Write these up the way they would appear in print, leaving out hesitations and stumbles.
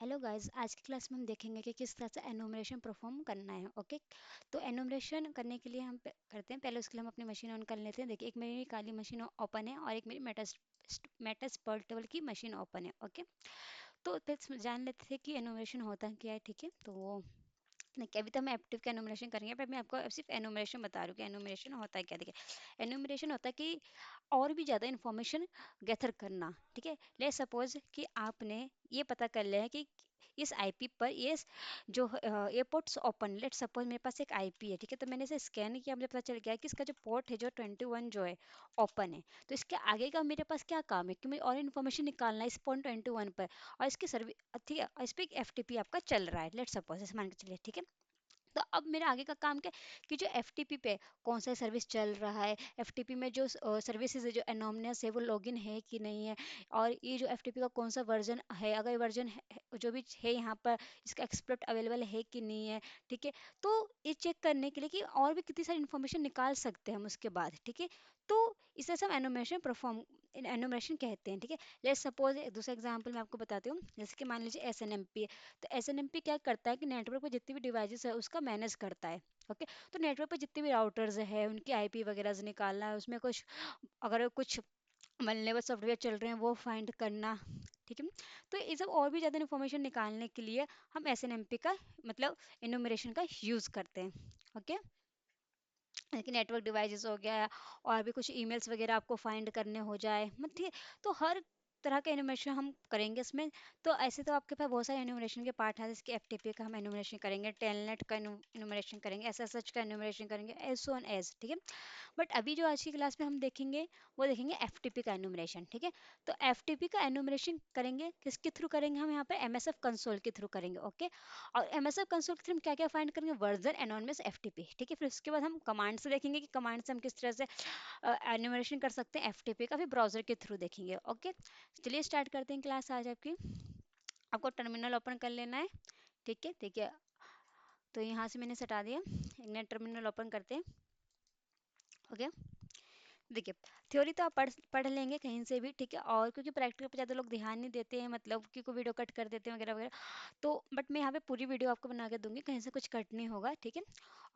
Hello guys, आज की class में हम देखेंगे कि किस तरह से एनुमरेशन परफॉर्म करना है। ओके, तो एनुमरेशन करने के लिए हम करते हैं, पहले उसके लिए हम अपनी मशीन ऑन कर लेते हैं। देखिए, एक मेरी काली मशीन ओपन है और एक मेरी मेटस पोर्टेबल की मशीन ओपन है। ओके, तो let's जान लेते थे कि एनुमरेशन होता क्या है। ठीक है, तो वो देखिए, अभी तो हम एक्टिव का एनुमरेशन करेंगे, पर मैं आपको अब सिर्फ एनुमरेशन बता रही हूँ कि एनुमरेशन होता है क्या। देखिए, एनुमरेशन होता है कि और भी ज़्यादा इन्फॉर्मेशन गैदर करना। ठीक है, ले सपोज कि आपने ये पता कर लिया है कि इस आईपी पर ये जो एयरपोर्ट्स ओपन, लेट सपोज मेरे पास एक आईपी है। ठीक है, तो मैंने इसे स्कैन किया, मुझे पता चल गया कि इसका जो पोर्ट है जो 21 जो है ओपन है। तो इसके आगे का मेरे पास क्या काम है कि मुझे और इन्फॉर्मेशन निकालना है इस पॉइंट 21 पर, और इसकी सर्विस, ठीक है, और इस पर एक एफटीपी आपका चल रहा है, लेट सपोज ऐसे मान के चलिए। ठीक है, तो अब मेरे आगे का काम क्या है कि जो एफटीपी पे कौन सा सर्विस चल रहा है, एफटीपी में जो सर्विसेज है जो एनोमनियस है वो लॉगिन है कि नहीं है, और ये जो एफटीपी का कौन सा वर्जन है, अगर वर्जन जो भी है यहाँ पर इसका एक्सप्लोट अवेलेबल है कि नहीं है। ठीक है, तो ये चेक करने के लिए कि और भी कितनी सारी इन्फॉर्मेशन निकाल सकते हैं हम उसके बाद। ठीक है, तो इस तरह से हम एनोमेशन परफॉर्म एनोमेशन कहते हैं। ठीक है, लेट सपोज एक दूसरा एग्जांपल मैं आपको बताती हूँ, जैसे कि मान लीजिए एसएनएमपी। तो एसएनएमपी क्या करता है कि नेटवर्क पर जितनी भी डिवाइसेस है उसका मैनेज करता है। ओके, तो नेटवर्क पर जितने भी राउटर्स है उनकी आईपी वगैरह से निकालना है, उसमें कुछ अगर कुछ मल्टीलेवल सॉफ्टवेयर चल रहे हैं वो फाइंड करना। ठीक है, तो ये सब और भी ज़्यादा इन्फॉर्मेशन निकालने के लिए हम एसएनएमपी का मतलब इनुमरेशन का यूज़ करते हैं। ओके, कि नेटवर्क डिवाइसेस हो गया, और भी कुछ ईमेल्स वगैरह आपको फाइंड करने हो जाए, मतलब ठीक है। तो हर तरह का एनिमेशन हम करेंगे इसमें। तो ऐसे तो आपके पास बहुत सारे एनिमेशन के पार्ट हैं, जैसे एफटीपी का हम एनिमेशन करेंगे, टेलनेट का एनिमेशन करेंगे, एसएसएच का एनिमेशन करेंगे, एज सो एज। ठीक है, बट अभी जो आज की क्लास में हम देखेंगे वो देखेंगे एफटीपी का एनुमरेशन। ठीक है, तो एफटीपी का एनुमरेशन करेंगे किसके थ्रू करेंगे, हम यहाँ पे एमएसएफ कंसोल के थ्रू करेंगे। ओके, और एमएसएफ कंसोल के थ्रू हम क्या क्या फाइंड करेंगे, वर्जन एनोनिमस एफटीपी। ठीक है, फिर उसके बाद हम कमांड से देखेंगे कि कमांड से हम किस तरह से एनुमरेशन कर सकते हैं एफटीपी का, फिर ब्राउजर के थ्रू देखेंगे। ओके, चलिए स्टार्ट करते हैं क्लास आज आपकी। आपको टर्मिनल ओपन कर लेना है। ठीक है, ठीक है, तो यहाँ से मैंने हटा दिया, एक नया टर्मिनल ओपन करते हैं। ओके, देखिए, थ्योरी तो आप पढ़ लेंगे कहीं से भी। ठीक है, और क्योंकि प्रैक्टिकल पे ज़्यादा लोग ध्यान नहीं देते हैं, मतलब कि कोई वीडियो कट कर देते हैं वगैरह वगैरह, तो बट मैं यहाँ पे पूरी वीडियो आपको बना के दूंगी, कहीं से कुछ कट नहीं होगा। ठीक है,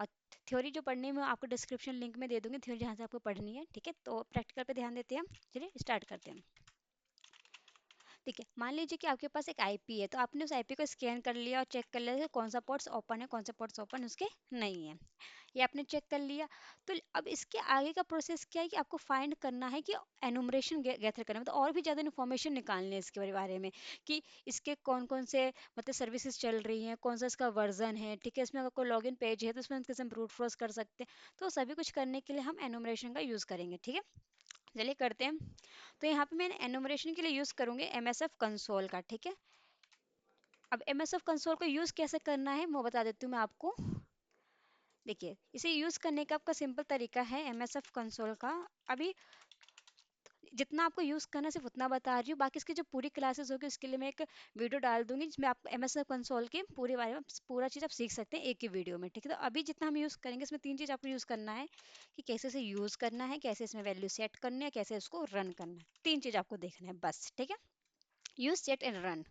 और थ्योरी जो पढ़नी है मैं आपको डिस्क्रिप्शन लिंक में दे दूंगी, थ्योरी जहाँ से आपको पढ़नी है। ठीक है, तो प्रैक्टिकल पे ध्यान देते हैं हम। चलिए स्टार्ट करते हैं। ठीक है, मान लीजिए कि आपके पास एक आईपी है, तो आपने उस आईपी को स्कैन कर लिया और चेक कर लिया कि कौन सा पोर्ट्स ओपन है, कौन सा पोर्ट्स ओपन उसके नहीं है, ये आपने चेक कर लिया। तो अब इसके आगे का प्रोसेस क्या है कि आपको फाइंड करना है कि एनुमरेशन गैदर करना, मतलब और भी ज़्यादा इन्फॉर्मेशन निकालनी है इसके बारे में, कि इसके कौन कौन से मतलब सर्विसेज चल रही हैं, कौन सा इसका वर्जन है। ठीक है, इसमें अगर कोई लॉगिन पेज है तो उसमें कैसे हम ब्रूट फोर्स कर सकते हैं। तो सभी कुछ करने के लिए हम एनुमरेशन का यूज़ करेंगे। ठीक है, चलिए करते हैं। तो यहाँ पे मैं एनुमरेशन के लिए यूज़ करूँगी एमएसएफ कंसोल का। ठीक है, अब एमएसएफ कंसोल को यूज़ कैसे करना है वो बता देती हूँ मैं आपको। देखिए, इसे यूज़ करने का आपका सिंपल तरीका है एमएसएफ कंसोल का। अभी जितना आपको यूज़ करना है सिर्फ उतना बता रही हूँ, बाकी इसकी जो पूरी क्लासेस होगी उसके लिए मैं एक वीडियो डाल दूंगी जिसमें आप एमएसएफ कंसोल के पूरे बारे में पूरा चीज़ आप सीख सकते हैं एक ही वीडियो में। ठीक है, तो अभी जितना हम यूज़ करेंगे इसमें तीन चीज़ आपको यूज़ करना है, कि कैसे इसे यूज़ करना है, कैसे इसमें वैल्यू सेट करनी है, कैसे उसको रन करना है। तीन चीज़ आपको देखना है बस। ठीक है, यूज़ सेट एंड रन।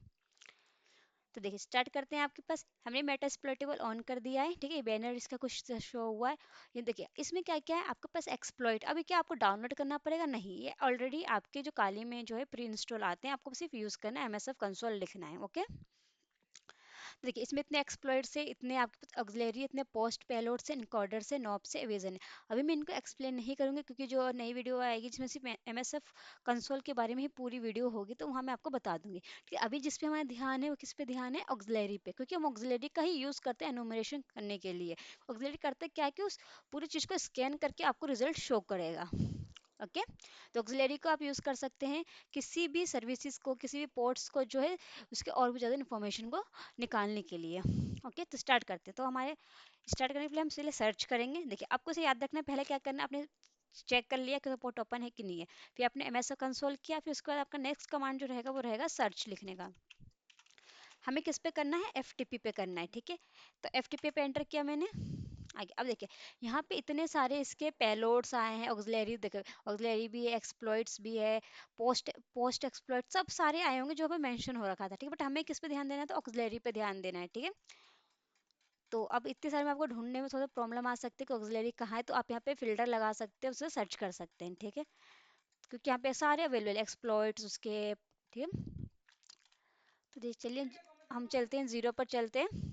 तो देखिए स्टार्ट करते हैं। आपके पास हमने मेटास्प्लोइटेबल ऑन कर दिया है। ठीक है, बैनर इसका कुछ शो हुआ है। ये देखिए, इसमें क्या क्या है आपके पास एक्सप्लॉइट। अभी क्या आपको डाउनलोड करना पड़ेगा, नहीं, ये ऑलरेडी आपके जो काली में जो है प्री इंस्टॉल आते हैं, आपको सिर्फ यूज़ करना है, एमएसएफ कंसोल लिखना है। ओके, देखिए इसमें इतने एक्सप्लॉइट से, इतने आपके पास ऑक्सिलरी, इतने पोस्ट पेलोड से, इनकोडर से, नॉब से, एविजन है। अभी मैं इनको एक्सप्लेन नहीं करूँगी क्योंकि जो नई वीडियो आएगी जिसमें सिर्फ एमएसएफ कंसोल के बारे में ही पूरी वीडियो होगी, तो वहाँ मैं आपको बता दूंगी। ठीक है, अभी जिस पे हमारा ध्यान है वो किस पे ध्यान है, ऑक्सिलरी पे, क्योंकि हम ऑक्सिलरी का ही यूज़ करते हैं एनुमरेशन करने के लिए। ऑक्सिलरी करते क्या है कि उस पूरी चीज़ को स्कैन करके आपको रिजल्ट शो करेगा। ओके, तो ऑक्सिलरी को आप यूज़ कर सकते हैं किसी भी सर्विसेज को, किसी भी पोर्ट्स को जो है उसके और भी ज़्यादा इन्फॉर्मेशन को निकालने के लिए। ओके, तो स्टार्ट करते हैं। तो हमारे स्टार्ट करने के लिए हम पहले सर्च करेंगे। देखिए, आपको इसे याद रखना है, पहले क्या करना है, आपने चेक कर लिया कि पोर्ट ओपन है कि नहीं है, फिर आपने एम एस कंसोल किया, फिर उसके बाद आपका नेक्स्ट कमांड जो रहेगा वो रहेगा सर्च लिखने का। हमें किस पे करना है, एफ टी पी पे करना है। ठीक है, तो एफ टी पी पे एंटर किया मैंने। आगे अब देखिए, यहाँ पे इतने सारे इसके पेलोड्स आए हैं, ऑक्सिलरी देखो, ऑक्सिलरी भी है, एक्सप्लॉइट्स भी है, पोस्ट पोस्ट एक्सप्लॉइट, सब सारे आए होंगे जो हमें मेंशन हो रखा था, ठीक है। बट हमें किस पे ध्यान देना है, तो ऑक्सिलरी पे ध्यान देना है, ठीक है। तो अब इतने सारे में आपको ढूंढने में थोड़ा प्रॉब्लम आ सकती है कि ऑक्सिलरी कहाँ है, तो आप यहाँ पे फिल्टर लगा सकते हैं, उससे सर्च कर सकते हैं, ठीक है। क्योंकि यहाँ पे सारे अवेलेबल एक्सप्लॉइट्स उसके, ठीक है। तो देख चलिए, हम चलते हैं जीरो पर चलते हैं।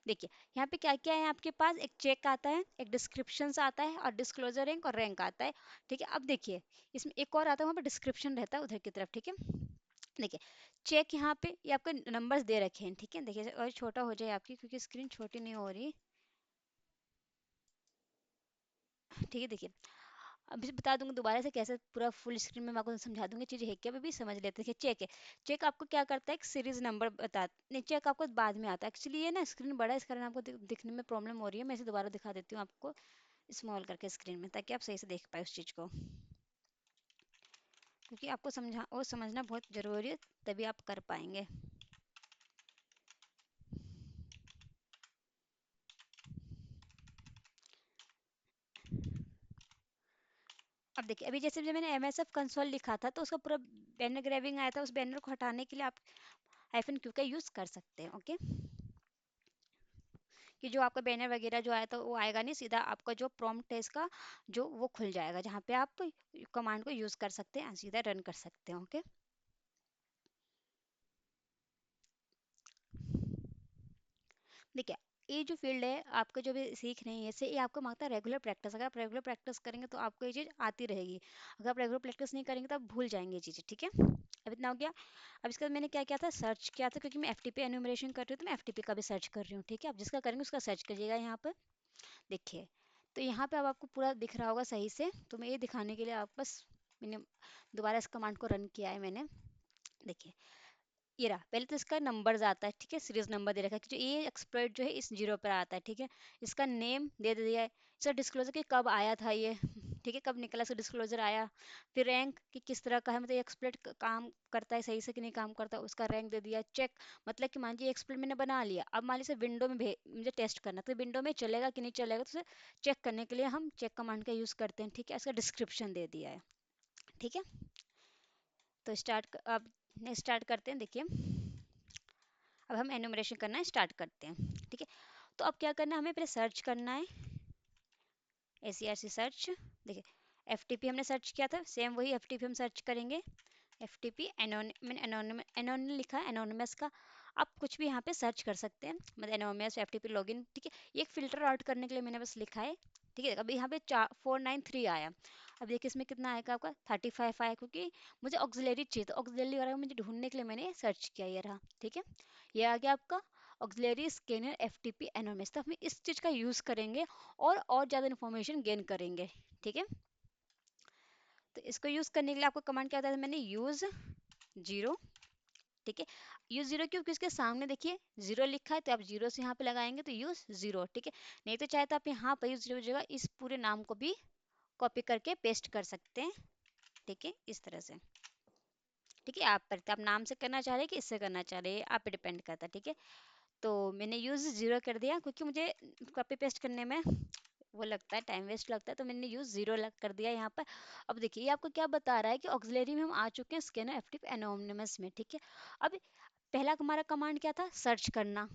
देखिए, यहाँ पे क्या क्या है आपके पास, एक चेक आता है, एक डिस्क्रिप्शन आता है, और डिस्क्लोजर रैंक और रैंक आता है, ठीक है। अब देखिए, इसमें एक और आता है, वहाँ पे डिस्क्रिप्शन रहता है उधर की तरफ, ठीक है। देखिए, चेक यहाँ पे ये आपके नंबर्स दे रखे हैं, ठीक है। देखिए, और छोटा हो जाए आपकी, क्योंकि स्क्रीन छोटी नहीं हो रही, ठीक है। देखिए, अभी बता दूंगी दोबारा से कैसे, पूरा फुल स्क्रीन में मैं आपको समझा दूंगी, चीज़ें है क्या, अभी भी समझ लेते हैं। चेक है, चेक आपको क्या करता है, एक सीरीज नंबर बता, नहीं चेक आपको बाद में आता है, एक्चुअली ये ना स्क्रीन बड़ा है, इस कारण आपको दिखने में प्रॉब्लम हो रही है। मैं इसे दोबारा दिखा देती हूँ आपको स्मॉल करके स्क्रीन में, ताकि आप सही से देख पाए उस चीज़ को, क्योंकि आपको समझा और समझना बहुत ज़रूरी है, तभी आप कर पाएंगे। अब देखिए, अभी जैसे जब मैंने MSF कंसोल लिखा था, तो उसका पूरा बैनर ग्रैबिंग आया था, उस बैनर को हटाने के लिए आप -Q का यूज़ कर सकते हैं, ओके। कि जो आपका बैनर वगैरह जो आया था वो आएगा नहीं, सीधा आपका जो प्रॉम्प्ट है इसका, जो वो खुल जाएगा, जहाँ पे आप कमांड को यूज़ कर सकते हैं, सीधा रन कर सकते हैं, ओके। देखिए, ये जो फील्ड है आपका, जो भी सीख रहे हैं इससे, ये आपको मांगता है रेगुलर प्रैक्टिस। अगर आप रेगुलर प्रैक्टिस करेंगे तो आपको ये चीज़ आती रहेगी, अगर आप रेगुलर प्रैक्टिस नहीं करेंगे तो आप भूल जाएंगे ये चीज़ें, ठीक है। अब इतना हो गया। अब इसके बाद मैंने क्या किया था, सर्च किया था, क्योंकि मैं FTP एन्यूमरेशन कर रही हूँ, तो मैं FTP का भी सर्च कर रही हूँ, ठीक है। आप जिसका करेंगे उसका सर्च करिएगा यहाँ पर। देखिए, तो यहाँ पे अब आपको पूरा दिख रहा होगा सही से, तो मैं ये दिखाने के लिए आप बस, मैंने दोबारा इस कमांड को रन किया है मैंने। देखिए, ये रहा, पहले तो इसका नंबर्स आता है, ठीक है, सीरीज नंबर दे रखा है कि जो ये एक्सप्लोइट जो है इस जीरो पर आता है, ठीक है। इसका नेम दे दिया है, इसका डिस्क्लोजर कि कब आया था ये, ठीक है, कब निकला इसका डिस्क्लोजर आया। फिर रैंक कि किस तरह का है, मतलब ये एक्सप्लोइट काम करता है सही से कि नहीं काम करता, उसका रैंक दे दिया। चेक, मतलब कि मान लीजिए एक्सप्लोइट मैंने बना लिया, अब मान लीजिए विंडो में मुझे टेस्ट करना, तो विंडो में चलेगा कि नहीं चलेगा, तो उसे चेक करने के लिए हम चेक कमांड का यूज़ करते हैं, ठीक है। इसका डिस्क्रिप्शन दे दिया है, ठीक है। तो अब स्टार्ट करते हैं। देखिए, अब हम एनुमरेशन करना स्टार्ट करते हैं, ठीक है। तो अब क्या करना है, हमें पहले सर्च करना है, ACRC सर्च। देखिए, FTP हमने सर्च किया था, सेम वही FTP हम सर्च करेंगे। FTP एनोनिमस लिखा है, एनोनिमस का आप कुछ भी यहाँ पे सर्च कर सकते हैं, मतलब एनोनिमस FTP लॉगिन, ठीक है। ये एक फिल्टर आउट करने के लिए मैंने बस लिखा है, ठीक है। अभी यहाँ पे 449 आया। अब देखिए, इसमें कितना आएगा आपका, 35 आया, क्योंकि मुझे ऑक्सिलरी चाहिए, तो ऑक्सिलरी वाला मुझे ढूंढने के लिए मैंने सर्च किया, ये रहा, ठीक है। ये आ गया आपका ऑक्सिलरी स्कैनर FTP एनोनिमस। तो हम इस चीज़ का यूज़ करेंगे और ज़्यादा इन्फॉर्मेशन गेन करेंगे, ठीक है। तो इसको यूज़ करने के लिए आपको कमांड क्या होता है, मैंने यूज़ जीरो, ठीक है। यूज़ जीरो क्यों, क्योंकि इसके सामने देखिए जीरो लिखा है, तो आप जीरो से यहाँ पे लगाएंगे तो यूज़ जीरो, ठीक है। नहीं तो चाहे तो आप यहाँ पर यूज़ जीरो जगह इस पूरे नाम को भी कॉपी करके पेस्ट कर सकते हैं, ठीक है, इस तरह से, ठीक है। आप पर, आप नाम से करना चाह रहे हैं कि इससे करना चाह रहे हैं, आप पे डिपेंड करता है, ठीक है। तो मैंने यूज़ जीरो कर दिया, क्योंकि मुझे कॉपी पेस्ट करने में वो लगता है, टाइम वेस्ट लगता है, तो मैंने यूज़ जीरो कर दिया यहाँ पर। अब देखिए, ये आपको क्या बता रहा है कि ऑक्सिलरी में हम आ चुके हैं स्कैनर FTP एनोनिमस में, ठीक है। अब पहला हमारा कमांड क्या था, सर्च करना,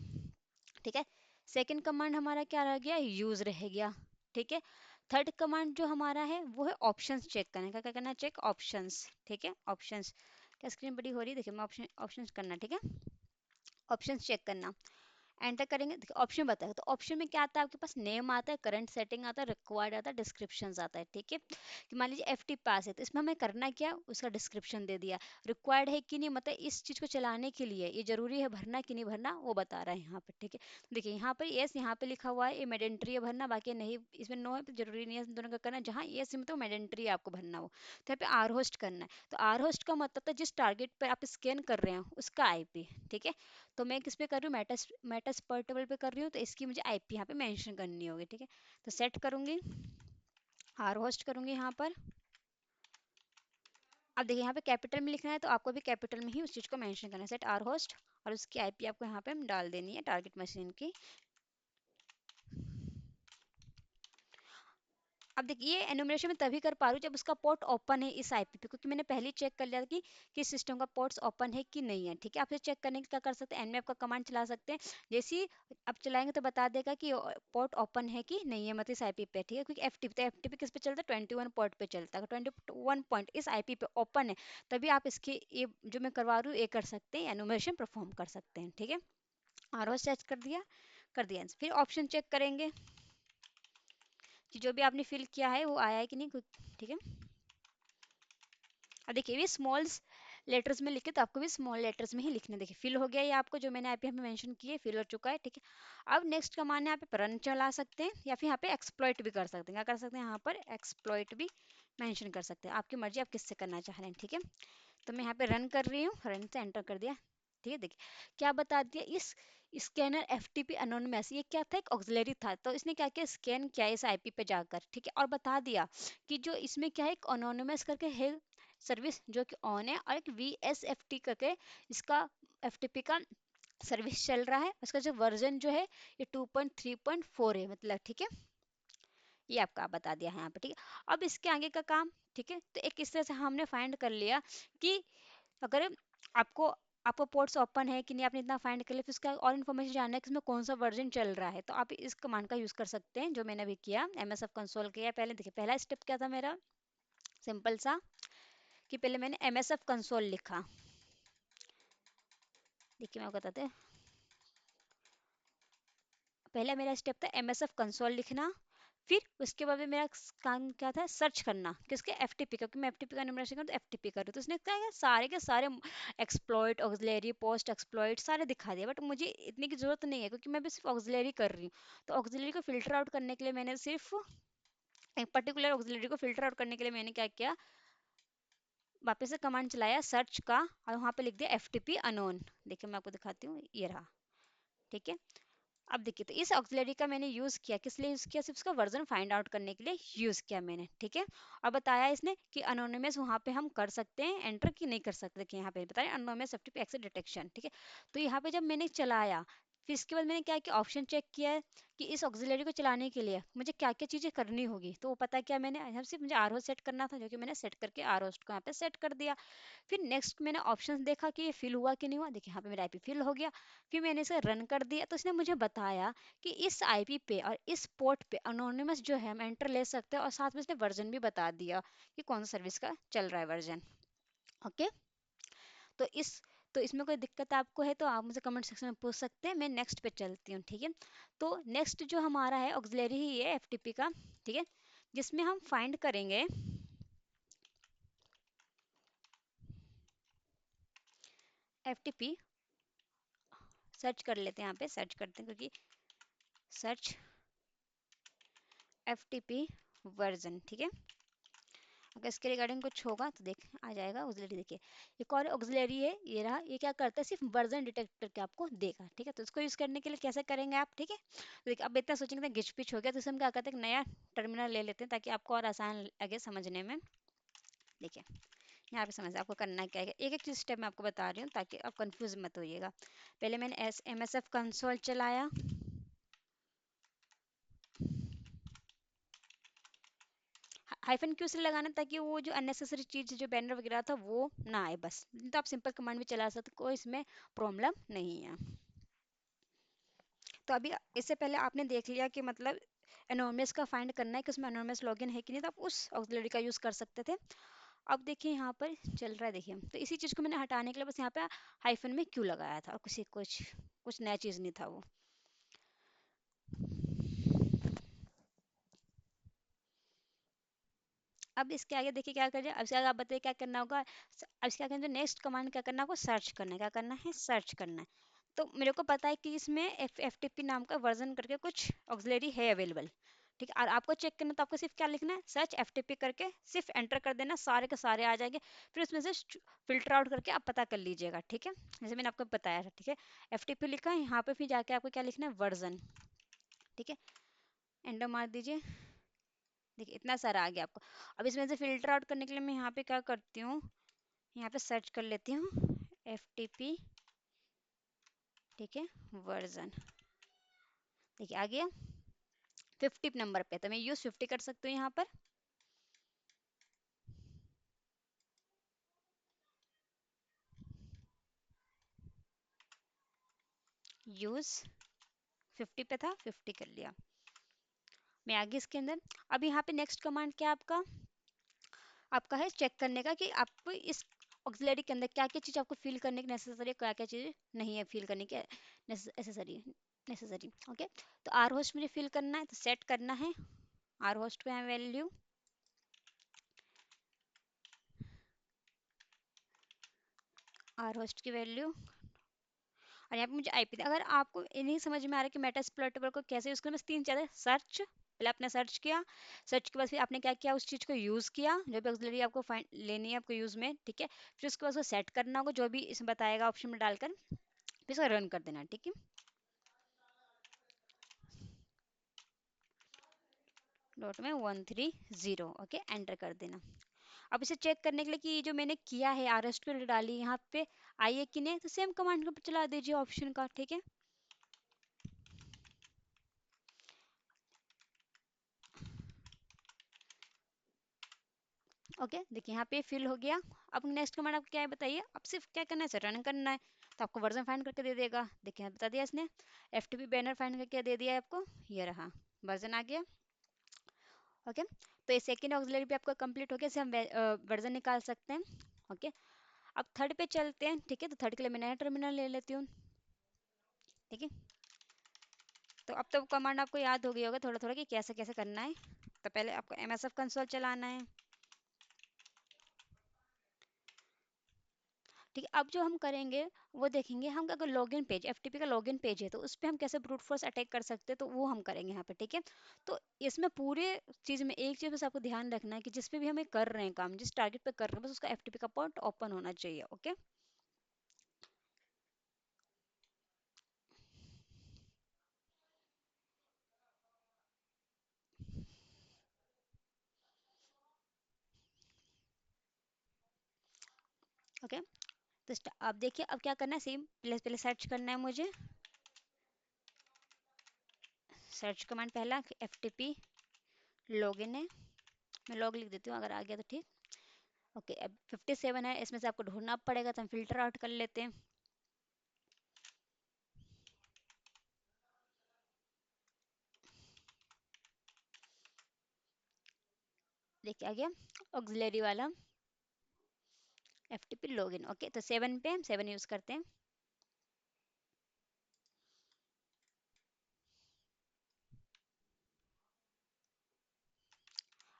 ठीक है। सेकंड कमांड हमारा क्या रह गया, यूज़ रह गया, ठीक है। थर्ड कमांड जो हमारा है वो है ऑप्शंस चेक करने का, क्या करना है, चेक ऑप्शंस, ठीक है। ऑप्शंस, क्या स्क्रीन बड़ी हो रही है, देखिए मैं ऑप्शंस करना, ठीक है। ऑप्शंस चेक करना, एंटर करेंगे, देखिए ऑप्शन बताएगा, तो ऑप्शन में क्या आता है आपके पास, नेम आता है, करंट सेटिंग आता है, रिक्वायर्ड आता है, डिस्क्रिप्शन आता है, ठीक है। कि मान लीजिए FT पास है, तो इसमें हमें करना क्या, उसका डिस्क्रिप्शन दे दिया। रिक्वायर्ड है कि नहीं, मतलब इस चीज़ को चलाने के लिए ये जरूरी है भरना कि नहीं भरना, वो बता रहा है यहाँ पर, ठीक है। देखिए, यहाँ पर येस, यहाँ पे लिखा हुआ है ये मैंडेटरी है भरना, बाकी नहीं, इसमें नो है तो जरूरी नहीं है, दोनों का करना, जहाँ येस में तो मैंडेटरी है आपको भरना हो। तो यहाँ पे आर होस्ट करना है, तो आर होस्ट का मतलब था जिस टारगेट पर आप स्कैन कर रहे हैं उसका IP, ठीक है। तो मैं किस पे कर रही हूँ, मेटास पोर्टेबल पे कर रही हूँ, तो इसकी मुझे IP यहाँ पे मेंशन करनी होगी, ठीक है। तो सेट करूँगी, आर होस्ट करूँगी यहाँ पर। अब देखिए, यहाँ पे कैपिटल में लिखना है, तो आपको भी कैपिटल में ही उस चीज़ को मेंशन करना है, सेट आर होस्ट, और उसकी IP आपको यहाँ पे डाल देनी है, टारगेट मशीन की। अब देखिए एनुमरेशन में तभी कर पा रही हूँ जब उसका पोर्ट ओपन है इस आईपी पे, क्योंकि मैंने पहले चेक कर लिया था कि किस सिस्टम का पोर्ट्स ओपन है कि नहीं है। ठीक है, आप इसे चेक करने के लिए क्या कर सकते हैं, nmap का कमांड चला सकते हैं। जैसे ही आप चलाएंगे तो बता देगा कि पोर्ट ओपन है कि नहीं है, मतलब इस आईपी पे। ठीक है, क्योंकि एफटीपी, तो एफटीपी किस पे चलता है, 21 पोर्ट पे चलता है। 21 पॉइंट इस आईपी पे ओपन है, तभी आप इसके ये जो मैं करवा रही हूँ ये कर सकते हैं, एनुमरेशन परफॉर्म कर सकते हैं। ठीक है, आर सेट कर दिया। फिर ऑप्शन चेक करेंगे कि जो भी आपने फिल किया है वो आया है कि नहीं। ठीक है, अब देखिए ये स्मॉल लेटर्स में लिखे तो आपको भी स्मॉल लेटर्स में ही लिखना। देखिए फिल हो गया ये आपको, जो मैंने यहाँ पे मेंशन किए फिल हो चुका है। ठीक है, अब नेक्स्ट कमांड है, यहाँ पे रन चला सकते हैं या फिर यहाँ पे एक्सप्लॉइट भी कर सकते हैं। क्या कर सकते हैं, यहाँ पर एक्सप्लॉइट भी मेंशन कर सकते हैं, आपकी मर्जी आप किससे करना चाह रहे हैं। ठीक है, तो मैं यहाँ पे रन कर रही हूँ, रन से एंटर कर दिया। ठीक है, देखिए क्या बता दिया, इस स्कैनर एफटीपी अनोनिमस, ये क्या था, एक ऑक्सिलरी था। तो इसने क्या किया, स्कैन किया इस आईपी पे जाकर। ठीक है, और बता दिया कि जो इसमें क्या है, एक अनोनिमस करके है सर्विस जो कि ऑन है, और एक वीएसएफटी करके इसका एफटीपी का सर्विस चल रहा है। उसका जो वर्जन जो है ये 2.3.4 है, मतलब। ठीक है, ये आपका बता दिया है यहाँ पे। ठीक है, अब इसके आगे का काम। ठीक है, तो एक इस तरह से हमने फाइंड कर लिया कि अगर आपको आपका पोर्ट्स ओपन है कि नहीं, आपने इतना फाइंड कर लिया। फिर उसका और इन्फॉर्मेशन जानना है कि इसमें कौन सा वर्जन चल रहा है, तो आप इस कमांड का यूज कर सकते हैं, जो मैंने अभी किया, एमएसएफ कंसोल किया। पहले देखिए पहला स्टेप क्या था मेरा, सिंपल सा, कि पहले मैंने एमएसएफ कंसोल लिखा। देखिए मैं आपको बताते हैं, पहला मेरा स्टेप था एमएसएफ कंसोल लिखना। फिर उसके बाद में मेरा काम क्या था, सर्च करना किसके, एफटीपी, क्योंकि मैं एफटीपी का न्यूमरेशन करूँ तो एफटीपी करूँ। तो उसने क्या किया, सारे के सारे एक्सप्लॉइट, ऑक्सिलरी, पोस्ट एक्सप्लॉइट सारे दिखा दिया। बट मुझे इतनी की जरूरत नहीं है, क्योंकि मैं भी सिर्फ ऑक्सिलरी कर रही हूँ। तो ऑक्सिलरी को फिल्टर आउट करने के लिए मैंने सिर्फ एक पर्टिकुलर ऑक्सिलरी को फिल्टर आउट करने के लिए मैंने क्या किया, वापस से कमांड चलाया सर्च का, और वहां पे लिख दिया एफटीपी अनोन। देखिए मैं आपको दिखाती हूँ, ये रहा। ठीक है, अब देखिए तो इस ऑक्सिलरी का मैंने यूज किया, किस लिए यूज किया, सिर्फ उसका वर्जन फाइंड आउट करने के लिए यूज किया मैंने। ठीक है, और बताया इसने कि अनोनिमस वहां पे हम कर सकते हैं एंटर, कि नहीं कर सकते। कि यहाँ पे बताया अनोनिमस एफटीपी एक्सेस डिटेक्शन। ठीक है, तो यहाँ पे जब मैंने चलाया, फिर इसके बाद मैंने क्या किया, ऑप्शन चेक किया है कि इस ऑक्सिलरी को चलाने के लिए मुझे क्या क्या चीजें करनी होगी। तो वो पता क्या, मैंने यहाँ सिर्फ मुझे आर होस्ट सेट करना था, जो कि मैंने सेट करके आर होस्ट को यहाँ पे सेट कर दिया। फिर नेक्स्ट मैंने ऑप्शंस देखा कि ये फिल हुआ कि नहीं हुआ। देखिए यहाँ पे मेरा आईपी फिल हो गया। फिर मैंने इसे रन कर दिया, तो इसने मुझे बताया कि इस आईपी पे और इस पोर्ट पे अनोनिमस जो है हम एंटर ले सकते हैं, और साथ में इसने वर्जन भी बता दिया कि कौन सा सर्विस का चल रहा है वर्जन। ओके, तो इसमें कोई दिक्कत आपको है तो आप मुझे कमेंट सेक्शन में पूछ सकते हैं, मैं नेक्स्ट पे चलती हूँ। ठीक है, तो नेक्स्ट जो हमारा है ऑक्सिलरी ही है एफटीपी का। ठीक है, जिसमें हम फाइंड करेंगे एफटीपी, सर्च कर लेते हैं, यहाँ पे सर्च करते हैं, क्योंकि सर्च एफटीपी वर्जन। ठीक है, अगर इसके रिगार्डिंग कुछ होगा तो देख आ जाएगा ऑक्सिलरी। देखिए एक और ऑक्सिलरी है, ये रहा। ये क्या करता है, सिर्फ वर्जन डिटेक्ट करके आपको देगा। ठीक है, तो इसको यूज करने के लिए कैसे करेंगे आप। ठीक है, तो देखिए अब इतना सोचेंगे तो गिच पिच हो गया, तो इसे हम क्या करते हैं, एक नया टर्मिनल ले लेते हैं, ताकि आपको और आसान लगे समझने में। देखिए यहाँ पे समझ आपको करना क्या है, एक एक चीज स्टेप मैं आपको बता रही हूँ, ताकि आप कंफ्यूज मत होइएगा। पहले मैंने एमएसएफ कंसोल चलाया। हाइफन क्यू से लगाना, ताकि वो जो अननेसेसरी चीज जो बैनर वगैरह था वो ना आए, बस। तो आप सिंपल कमांड भी चला सकते, कोई इसमें प्रॉब्लम नहीं है। तो अभी इससे पहले आपने देख लिया कि मतलब एनोनिमस का फाइंड करना है कि उसमें एनोनिमस लॉगिन है कि नहीं, तो आप उस ऑक्सिलरी का यूज कर सकते थे। अब देखिए यहाँ पर चल रहा है। देखिए तो इसी चीज को मैंने हटाने के लिए बस यहाँ पे हाइफन में क्यू लगाया था, और किसी कुछ कुछ नया चीज नहीं था वो। अब इसके आगे देखिए क्या करिए, अब इसके आगे आप बताइए क्या करना होगा। अब इसके आगे जो नेक्स्ट कमांड क्या करना होगा, सर्च करना है। क्या करना है, सर्च करना है। तो मेरे को पता है कि इसमें एफटीपी नाम का वर्जन करके कुछ ऑक्सिलरी है अवेलेबल। ठीक है, और आपको चेक करना, तो आपको सिर्फ क्या लिखना है, सर्च एफटीपी करके सिर्फ एंटर कर देना, सारे के सारे आ जाएंगे। फिर उसमें से फिल्टर आउट करके आप पता कर लीजिएगा। ठीक है, जैसे मैंने आपको बताया था। ठीक है, एफटीपी लिखा है, यहाँ पे फिर जाके आपको क्या लिखना है, वर्जन। ठीक है, एंटर मार दीजिए। देखिए इतना सारा आ गया आपको। अब इसमें से फिल्टर आउट करने के लिए मैं यहाँ पे क्या करती हूँ, यहाँ पे सर्च कर लेती हूँ एफ टी पी। ठीक है, वर्जन। देखिए आ गया। 50 नंबर पे, तो मैं यूज 50 कर सकती हूँ यहाँ पर। यूज 50 पे था, 50 कर लिया। मैं आगे इसके अंदर, अब यहाँ पे नेक्स्ट कमांड क्या है आपका, आपका है चेक करने का कि आपको इस ऑक्सिलरी के अंदर क्या क्या चीज़ आपको फिल करने की नेसेसरी है, क्या क्या चीज़ नहीं है फिल करने की नेसेसरी नेसेसरी। ओके, तो आर होस्ट मुझे फिल करना है, तो सेट करना है आर होस्ट पे है वैल्यू, आर होस्ट की वैल्यू, और यहाँ पे मुझे आईपी, अगर आपको ये नहीं समझ में आ रहा है कि मेटास्प्लॉइटेबल को कैसे यूज़ करना, बस तीन चीज़ें, सर्च, पहले आपने सर्च किया, सर्च के बाद फिर आपने क्या किया, उस चीज़ को यूज़ किया जो भी ऑक्सिलरी आपको फाइंड लेनी है आपको यूज़ में, ठीक है। फिर उसके बाद उसको सेट करना होगा जो भी इसमें बताएगा ऑप्शन में डालकर, फिर इसको रन कर देना, ठीक है। डॉट में 130, ओके, एंटर कर देना। अब इसे चेक करने के लिए कि ये जो मैंने किया है आर एस डाली यहाँ पे आई है कि नहीं, तो सेम कमांड को चला दीजिए ऑप्शन का, ठीक है। ओके, देखिए यहाँ पे फिल हो गया। अब नेक्स्ट कमांड आपको क्या है बताइए, अब सिर्फ क्या करना है, इसे रन करना है, तो आपको वर्जन फाइंड करके दे देगा। देखिए यहाँ बता दिया इसने, एफटीपी बैनर फाइंड करके दे दिया है आपको, ये रहा वर्जन आ गया। ओके, तो ये सेकेंड ऑक्सिलरी भी आपका कंप्लीट हो गया, इसे हम वर्जन निकाल सकते हैं। ओके, अब थर्ड पे चलते हैं, ठीक है। तो थर्ड के लिए मैं नया टर्मिनल ले लेती हूँ, ठीक है। तो अब तो कमांड आपको याद हो गई होगा थोड़ा थोड़ा कि कैसे कैसे करना है। तो पहले आपको एमएसएफ कंसोल चलाना है, ठीक है। अब जो हम करेंगे वो देखेंगे, हम अगर लॉगिन पेज एफटीपी का लॉगिन पेज है तो उस पर हम कैसे ब्रूट फोर्स अटैक कर सकते हैं, तो वो हम करेंगे यहाँ पे, ठीक है। तो इसमें पूरे चीज़ में एक चीज़ बस आपको ध्यान रखना है कि जिस पे भी हमें कर रहे हैं काम, जिस टारगेट पे कर रहे हैं, बस उसका एफटीपी का पोर्ट ओपन होना चाहिए। ओके, ओके, तो अब देखिए अब क्या करना है, सेम पहले पहले सर्च करना है मुझे, सर्च कमांड पहला एफटीपी लॉगिन है, मैं लॉग लिख देती हूँ अगर आ गया तो ठीक। ओके, अब 57 है, इसमें से आपको ढूंढना पड़ेगा, तो हम फिल्टर आउट कर लेते हैं। देखिए आ गया ऑक्सिलरी वाला एफटीपी लॉगिन। ओके, तो 7 पे हम 7 यूज करते हैं।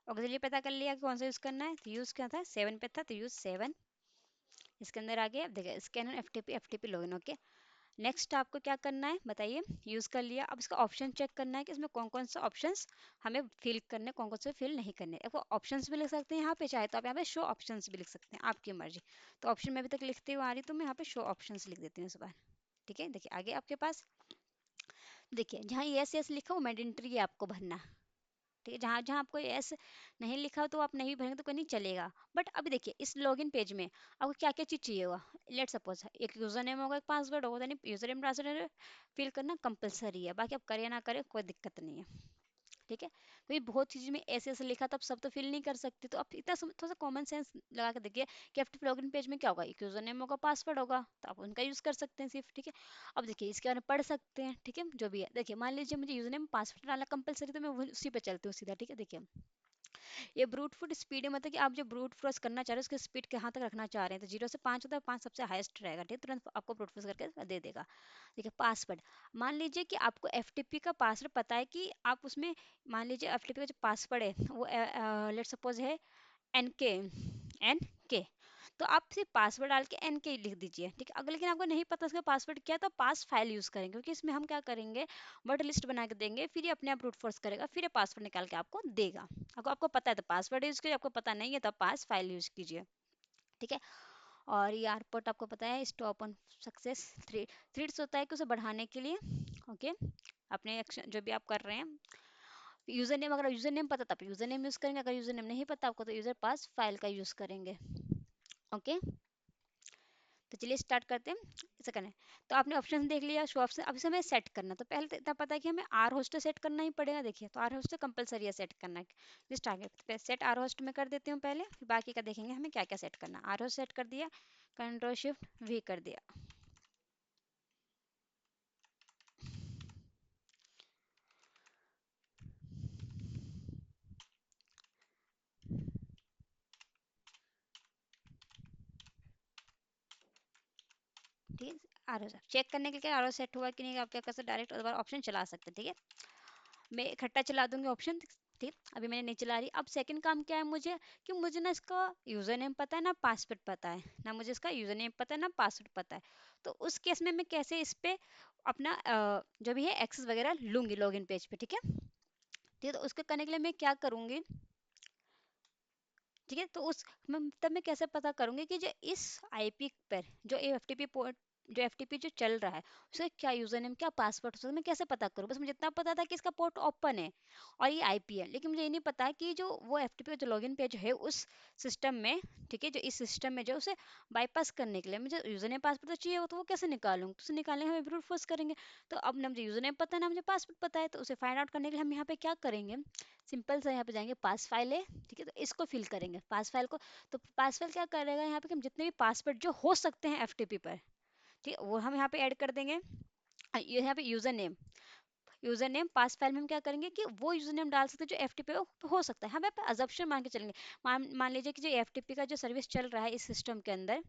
ऑक्सिलरी पता कर लिया कि कौन सा यूज करना है, तो यूज क्या था, 7 पे था, तो यूज 7। इसके अंदर आ गया, अब देखिए scanner FTP login. Okay, next आपको क्या करना है बताइए, यूज कर लिया, अब इसका ऑप्शन चेक करना है कि इसमें कौन कौन सा ऑप्शंस हमें फिल करने, कौन कौन से फिल नहीं करने। आपको ऑप्शंस भी लिख सकते हैं यहाँ पे, चाहे तो आप यहाँ पे शो ऑप्शंस भी लिख सकते हैं, आपकी मर्जी। तो ऑप्शन में अभी तक लिखते हुए आ रही, तो मैं यहाँ पे शो ऑप्शंस लिख देती हूँ इस बार, ठीक है। देखिए आगे आपके पास, देखिए जहाँ यस यस लिखा वो मैंडेटरी है आपको भरना, ठीक है। जहाँ जहाँ आपको यस नहीं लिखा हो तो आप नहीं भरेंगे तो कोई नहीं चलेगा। बट अभी देखिए इस लॉगिन पेज में आपको क्या क्या चीज़ चाहिए होगा, लेट सपोज एक यूजर नेम होगा, एक पासवर्ड होगा, यानी यूजर नेम पासवर्ड फिल करना कंपलसरी है, बाकी आप करें या ना करें कोई दिक्कत नहीं है, ठीक है। क्योंकि बहुत चीज़ में ऐसे ऐसे लिखा तो आप सब तो फिल नहीं कर सकते, तो आप इतना थोड़ा सा कॉमन सेंस लगा के देखिए कि एफटीपी लॉगिन पेज में क्या होगा, एक यूजर नेम होगा, पासवर्ड होगा, तो आप उनका यूज़ कर सकते हैं सिर्फ, ठीक है। अब देखिए इसके बारे में पढ़ सकते हैं, ठीक है, जो भी है। देखिए मान लीजिए मुझे यूजर नेम पासवर्ड डालना कंपलसरी, तो मैं उसी पे चलती हूँ सीधा, ठीक है। देखिए ये ब्रूट फोर्स स्पीड है, मतलब कि आप जो ब्रूट फोर्स करना चाह रहे हो उसकी स्पीड कहाँ तक रखना चाह रहे हैं, तो 0 से 5 होता है, 5 सबसे हाईएस्ट रहेगा, ठीक है, तुरंत आपको ब्रूट फोर्स करके दे देगा। देखिए पासवर्ड, मान लीजिए कि आपको एफटीपी का पासवर्ड पता है कि आप उसमें, मान लीजिए एफटीपी का जो पासवर्ड है वो लेट सपोज है एन के, तो आप सिर्फ पासवर्ड डाल के एन के लिख दीजिए, ठीक है। अगर लेकिन आपको नहीं पता उसका पासवर्ड क्या है, तो पास फाइल यूज करेंगे, क्योंकि इसमें हम क्या करेंगे, वर्ड लिस्ट बना के देंगे, फिर ये अपने आप ब्रूट फोर्स करेगा, फिर ये पासवर्ड निकाल के आपको देगा। अगर आपको पता है तो पासवर्ड यूज कीजिए, आपको पता नहीं है तो पास फाइल यूज कीजिए, ठीक है। और ये आरपोर्ट आपको पता है स्टॉप ऑन सक्सेस थ्रेड्स होता है कि उसे बढ़ाने के लिए, ओके, अपने एक्शन जो भी आप कर रहे हैं। यूजर नेम, अगर यूजर नेम पता तो आप यूजर नेम यूज करेंगे, अगर यूजर नेम नहीं पता आपको तो यूजर पास फाइल का यूज करेंगे, ओके। तो चलिए स्टार्ट करते हैं। ऐसा करना है, तो आपने ऑप्शन देख लिया, शो ऑप्शन। अब इसे हमें सेट करना, तो पहले तो इतना पता है कि हमें आर होस्ट सेट करना ही पड़ेगा। देखिए, तो आर होस्ट कंपलसरी है सेट करना। लिस्ट आ गया, सेट आर होस्ट में कर देती हूँ पहले, फिर बाकी का देखेंगे हमें क्या क्या सेट करना। आर होस्ट सेट कर दिया, कंट्रोल शिफ्ट वी कर दिया। ठीक है, आर ओ चेक करने के लिए आर ओ सेट हुआ कि नहीं, आप क्या कर सकते, डायरेक्ट दोबारा ऑप्शन चला सकते हैं। ठीक है, मैं इकट्ठा चला दूंगी ऑप्शन। ठीक, अभी मैंने नहीं चला रही। अब सेकंड काम क्या है मुझे, कि मुझे ना इसका यूज़र नेम पता है ना पासवर्ड पता है, ना मुझे इसका यूज़र नेम पता है ना पासवर्ड पता है। तो उस केस में मैं कैसे इस पे अपना जो भी है एक्सेस वगैरह लूंगी लॉगिन पेज पे। ठीक है, ठीक है, तो उसके करने के लिए मैं क्या करूंगी। ठीक है, तो उस तब मैं कैसे पता करूंगी कि जो इस आईपी पर जो एफटीपी पोर्ट, जो एफटीपी जो चल रहा है, उसका क्या यूजर नेम क्या पासवर्ड हो सकता है, मैं कैसे पता करूँ। बस मुझे इतना पता था कि इसका पोर्ट ओपन है और ये आईपी है, लेकिन मुझे ये नहीं पता कि जो वो एफटीपी का जो लॉगिन पेज है उस सिस्टम में, ठीक है, जो इस सिस्टम में जो उसे बाईपास करने के लिए मुझे यूजर नेम पासवर्ड तो चाहिए हो, तो वो कैसे निकालूंगी। तो उसे निकालने में हम ब्रूट फोर्स करेंगे। तो अब ना मुझे यूजर नेम पता है ना मुझे पासवर्ड पता है, तो उसे फाइंड आउट करने के लिए हम यहाँ पे क्या करेंगे, सिंपल सा यहाँ पे जाएंगे, पास फाइल है, ठीक है, तो इसको फिल करेंगे पास फाइल को। तो पास फाइल क्या करेगा यहाँ पे कि हम जितने भी पासवर्ड जो हो सकते हैं एफटीपी पर, ठीक है, वो हम यहाँ पे ऐड कर देंगे। ये यहाँ पे यूजर नेम पास फाइल में हम क्या करेंगे कि वो यूजर नेम डाल सकते हैं जो एफटीपी हो सकता है। हम यहाँ पे अजम्पशन मान के चलेंगे, मान लीजिए कि जो एफटीपी का जो सर्विस चल रहा है इस सिस्टम के अंदर,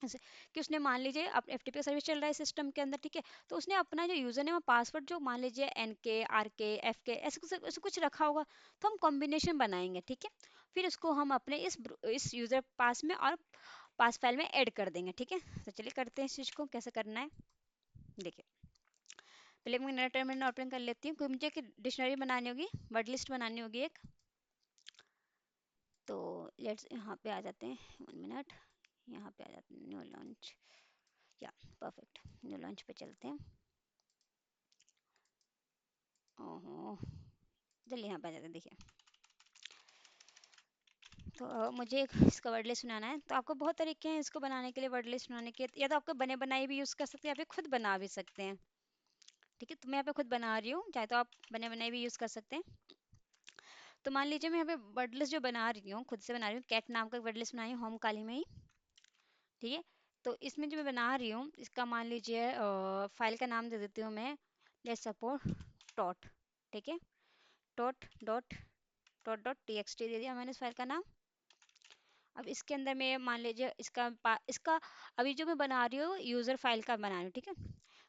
ऐसे कि उसने मान लीजिए अब एफटीपी का सर्विस चल रहा है सिस्टम के अंदर, ठीक है, तो उसने अपना जो यूजर नेम और पासवर्ड जो मान लीजिए एन के आर के एफ के ऐसे कुछ रखा होगा, तो हम कॉम्बिनेशन बनाएंगे। ठीक है, फिर उसको हम अपने इस यूजर पास में और पास फाइल में ऐड कर देंगे। ठीक है, तो चलिए करते हैं इस चीज़ को कैसे करना है। देखिए, पहले मैं नया टर्मिनल ओपन कर लेती हूँ, क्योंकि मुझे एक डिक्शनरी बनानी होगी, वर्ड लिस्ट बनानी होगी एक। तो लेट्स यहाँ पे आ जाते हैं, 1 मिनट, यहाँ पे आ जाते हैं, न्यू लॉन्च, या परफेक्ट, न्यू लॉन्च पे चलते हैं। ओहो, चलिए यहाँ पे आ जाते हैं। देखिए, तो मुझे एक इसका वर्ड लिस्ट बनाना है। तो आपको बहुत तरीके हैं इसको बनाने के लिए, वर्ड लिस्ट बनाने के, या तो आपको बने बनाए भी यूज़ कर सकते हैं, या फिर खुद बना भी सकते हैं। ठीक है, तो मैं यहाँ पे खुद बना रही हूँ, चाहे तो आप बने बनाए भी यूज़ कर सकते हैं। तो मान लीजिए मैं यहाँ पे वर्ड लिस्ट जो बना रही हूँ, खुद से बना रही हूँ, कैट नाम का वर्ड लिस्ट बनाई हूँ होम काली में ही। ठीक है, तो इसमें जो मैं बना रही हूँ इसका मान लीजिए फाइल का नाम दे देती हूँ मैं, लेट्स सपोज टॉट। ठीक है, टॉट dot dot dot T X T दे दिया मैंने इस फाइल का नाम। अब इसके अंदर मैं मान लीजिए इसका अभी जो मैं बना रही हूँ यूज़र फाइल का बना रही हूँ। ठीक है,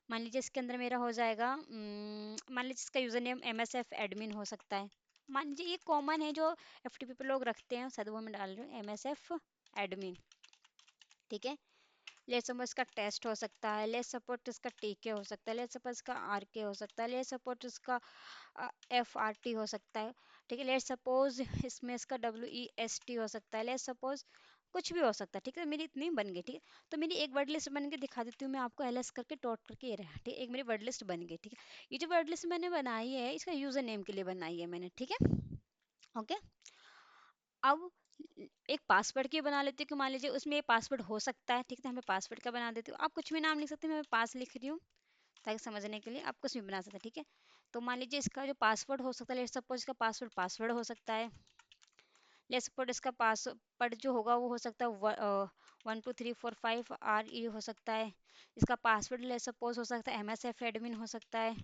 मान लीजिए इसके अंदर मेरा हो जाएगा, मान लीजिए इसका user name M S F admin हो सकता है। मान लीजिए ये कॉमन है जो एफ टी पी पे लोग रखते हैं, शायद वो मैं डाल रही हूँ एम एस एफ एडमिन। ठीक है, लेट्स सपोज इसका टेस्ट हो सकता है, लेट्स सपोज इसका टीके हो सकता है, लेट्स सपोज इसका आर के हो सकता है, लेट्स सपोज इसका एफ आर टी हो सकता है। ठीक है, लेट्स सपोज इसमें इसका डब्ल्यू ई एस टी हो सकता है, लेट्स सपोज कुछ भी हो सकता है। ठीक है, मेरी इतनी बन गई। ठीक है, तो मेरी एक वर्ड लिस्ट बन के दिखा देती हूँ मैं आपको, एल एस करके डॉट करके ये रहा। ठीक है, एक मेरी वर्ड लिस्ट बन गई। ठीक है, ये जो वर्ड लिस्ट मैंने बनाई है इसका यूजर नेम के लिए बनाई है मैंने। ठीक है, ओके, अब एक पासवर्ड की बना लेती हूँ कि मान लीजिए उसमें ये पासवर्ड हो सकता है। ठीक है, तो मैं पासवर्ड का बना देती हूँ। आप कुछ भी नाम लिख सकते हैं, मैं पास लिख रही हूँ ताकि समझने के लिए, आप कुछ भी बना सकते हैं। ठीक है, तो मान लीजिए इसका जो पासवर्ड हो सकता है, लेट्स सपोज इसका पासवर्ड पासवर्ड हो सकता है। लेट्स सपोज इसका पासवर्ड जो होगा वो हो सकता है 1 2 3 4 5 आर ई हो सकता है। इसका पासवर्ड लेट्स सपोज हो सकता है एम एस एफ एडमिन हो सकता है।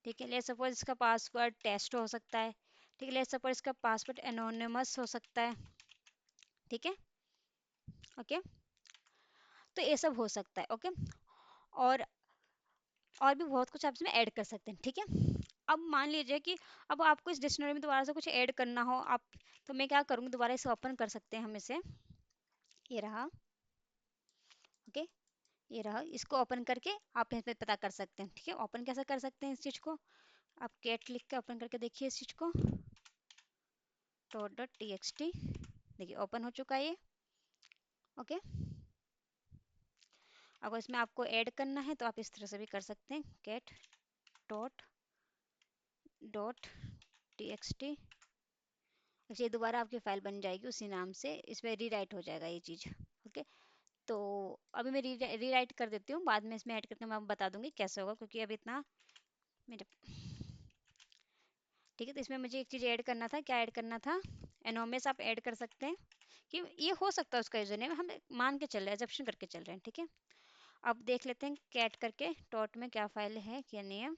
ठीक है, लेट्स सपोज इसका पासवर्ड टेस्ट हो सकता है। ठीक है, लेट्स सपोज इसका पासवर्ड एनोनिमस हो सकता है। ठीक है, ओके, तो ये सब हो सकता है। ओके, और और भी बहुत कुछ आप इसमें ऐड कर सकते हैं। ठीक है, अब मान लीजिए कि अब आपको इस डिक्शनरी में दोबारा से कुछ ऐड करना हो आप, तो मैं क्या करूँगी, दोबारा इसे ओपन कर सकते हैं हम इसे, ये रहा। ओके, ये रहा, इसको ओपन करके आप यहाँ पे पता कर सकते हैं। ठीक है, ओपन कैसे कर सकते हैं इस चीज़ को, आप कैट लिख के ओपन करके देखिए इस चीज़ को, dot dot T X T, देखिए ओपन हो चुका है ये। ओके, अगर इसमें आपको ऐड करना है तो आप इस तरह से भी कर सकते हैं, cat dot dot T X T, ये दोबारा आपकी फाइल बन जाएगी उसी नाम से, इसमें रीराइट हो जाएगा ये चीज़। ओके, तो अभी मैं रीराइट कर देती हूँ, बाद में इसमें ऐड करके मैं बता दूंगी कैसे होगा, क्योंकि अभी इतना मेरे, ठीक है। तो इसमें मुझे एक चीज़ ऐड करना था, क्या ऐड करना था, एनोमेस आप ऐड कर सकते हैं कि ये हो सकता है उसका यूजर नेम, हम मान के चल रहे हैं, एजप्शन करके चल रहे हैं, ठीक है। अब देख लेते हैं कैट करके टॉट में क्या फाइल है क्या नहीं है,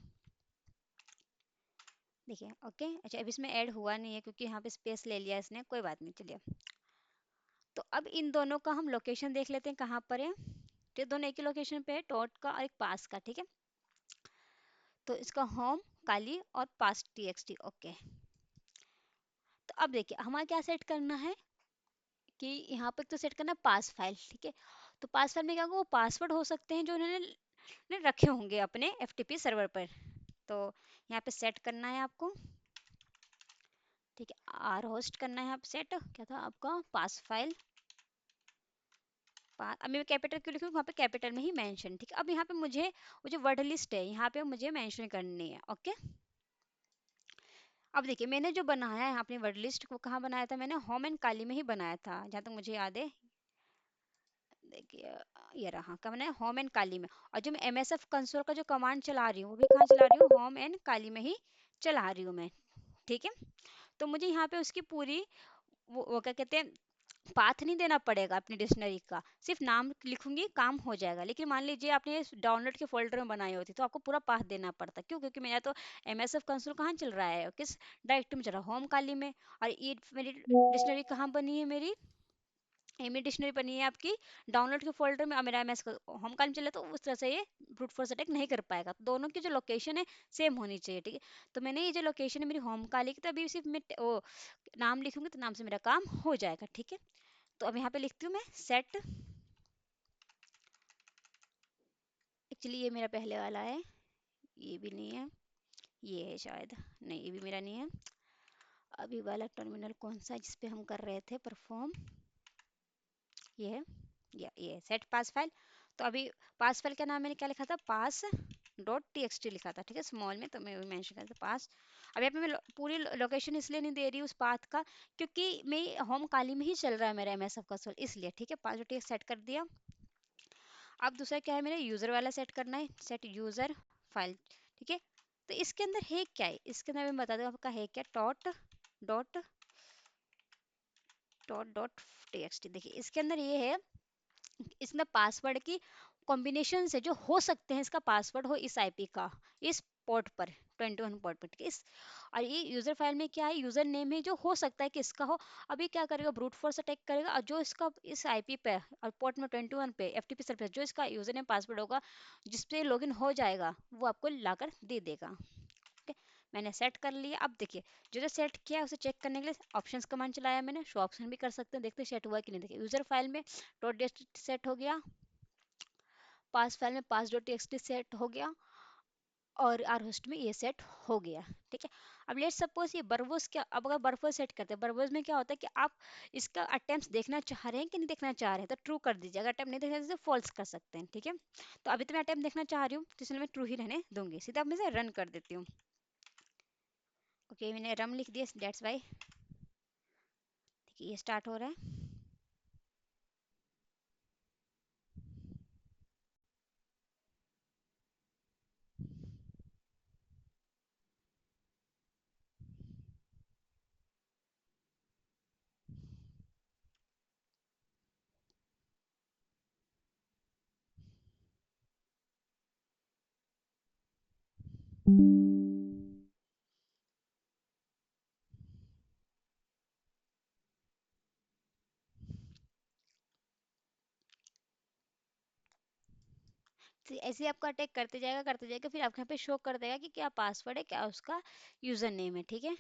देखिए ओके। अच्छा अब इसमें ऐड हुआ नहीं है क्योंकि यहाँ पे स्पेस ले लिया इसने, कोई बात नहीं, चलिए। तो अब इन दोनों का हम लोकेशन देख लेते हैं कहाँ पर है। तो दोनों एक ही लोकेशन पे है, टॉट का और एक पास का, ठीक है। तो इसका होम काली और पास टीएक्सटी, ओके। तो अब देखिए हमारा क्या सेट करना है कि यहाँ पर तो सेट करना पास फाइल, ठीक है। तो पास फाइल में क्या होगा, वो पासवर्ड हो सकते हैं जो उन्होंने ने रखे होंगे अपने एफटीपी सर्वर पर। तो यहाँ पे सेट करना है आपको, ठीक है। आर होस्ट करना है आप सेट, क्या था आपका, पास फाइल। अभी मैं कैपिटल क्यों लिखूँ, वहाँ पे कैपिटल में ही मेंशन, ठीक है। अब यहाँ पे मुझे वो जो वर्ड लिस्ट है यहाँ पे मुझे मेंशन करनी है, ओके। अब देखिए मैंने जो बनाया है अपनी वर्ड लिस्ट को, कहाँ बनाया था मैंने, होम एंड काली में ही बनाया था जहाँ तक मुझे याद है। देखिए ये रहा, क्या बनाया, होम एंड काली में। और जो मैं एमएसएफ कंसोल का जो कमांड चला रही हूँ वो भी कहाँ चला रही हूँ, होम एंड काली में ही चला रही हूँ मैं, ठीक है। तो मुझे यहाँ पे उसकी पूरी वो क्या कहते हैं, पाथ नहीं देना पड़ेगा अपनी डिक्शनरी का, सिर्फ नाम लिखूंगी काम हो जाएगा। लेकिन मान लीजिए आपने डाउनलोड के फोल्डर में बनाई होती तो आपको पूरा पाथ देना पड़ता, क्यों, क्योंकि मेरा तो एमएसएफ कंसोल कहाँ चल रहा है, किस डायरेक्टरी में चल रहा है, होम काली में। और ये मेरी डिक्शनरी कहाँ बनी है, मेरी एमी डिक्शनरी बनी है आपकी डाउनलोड के फोल्डर में, और मेरा एमएस होम काल में चले तो उस तरह से ये ब्रूट फोर्स अटैक नहीं कर पाएगा। तो दोनों की जो लोकेशन है सेम होनी चाहिए, ठीक है। तो मैंने ये जो लोकेशन है मेरी होम काली की, तो अभी सिर्फ मैं वो नाम लिखूंगी तो नाम से मेरा काम हो जाएगा, ठीक है। तो अब यहाँ पे लिखती हूँ मैं सेट, एक्चुअली ये मेरा पहले वाला है, ये भी नहीं है, ये है शायद, नहीं ये भी मेरा नहीं है। अभी वाला टर्मिनल कौन सा जिसपे हम कर रहे थे परफॉर्म, ये है, ये सेट पास फाइल। तो अभी पास फाइल का नाम मैंने क्या लिखा था, पास डॉट टी एक्स टी लिखा था, ठीक है, स्मॉल में। तो मैं वही मेंशन करता पास। अब यहाँ पे मैं पूरी लोकेशन इसलिए नहीं दे रही उस पाथ का, क्योंकि मैं होम काली में ही चल रहा है मेरा एम एस एफ कंसोल, इसलिए, ठीक है। पास डॉट सेट कर दिया। अब दूसरा क्या है, मेरा यूजर वाला सेट करना है, सेट यूजर फाइल, ठीक है। तो इसके अंदर है क्या है, इसके अंदर मैं बता दूं आपका है क्या, dot dot dot dot T X T. देखिए इसके अंदर ये है, इसमें पासवर्ड की कॉम्बिनेशन से जो हो सकते हैं, इसका पासवर्ड हो इस आईपी का, इस पोर्ट पर, 21 पोर्ट पर, ठीक है। इस और ये यूजर फाइल में क्या है, यूजर नेम है जो हो सकता है कि इसका हो। अभी क्या करेगा, ब्रूट फोर्स अटैक करेगा, और जो इसका इस आईपी पे और पोर्ट में 21 पे एफटीपी सर्विस जो इसका यूजर नेम पासवर्ड होगा जिसपे लॉगिन हो जाएगा, वो आपको लाकर दे देगा, ठीक है। मैंने सेट कर लिया। अब देखिए जो जो सेट किया है उसे चेक करने के लिए ऑप्शंस कमांड चलाया मैंने, शो ऑप्शन भी कर सकते हैं, देखते हैं सेट हुआ कि नहीं। देखिए यूजर फाइल में डॉट डी सेट हो गया, पास फाइल में पास डॉट टी सेट हो गया, और आर होस्ट में ये सेट हो गया, ठीक है। अब लेट्स सपोज ये बरबोस, क्या अब अगर बरबोस सेट करते हैं, बरबोस में क्या होता है कि आप इसका अटेम्प्ट देखना चाह रहे हैं कि नहीं देखना चाह रहे हैं, तो ट्रू कर दीजिए। अगर अटेम्प्ट नहीं देखना चाहते तो फॉल्स कर सकते हैं, ठीक है। तो अभी तो मैं अटेम्प्ट देखना चाह रही हूँ तो इसलिए मैं ट्रू ही रहने दूंगी, सीधा अब मैं इसे रन कर देती हूँ। ओके मैंने रम लिख दिया, दैट्स वाई, ठीक है, ये स्टार्ट हो रहा है। तो ऐसे ही आपका अटैक करते जाएगा, फिर आपके यहाँ पे शो कर देगा कि क्या पासवर्ड है, क्या उसका यूजर नेम है, ठीक है।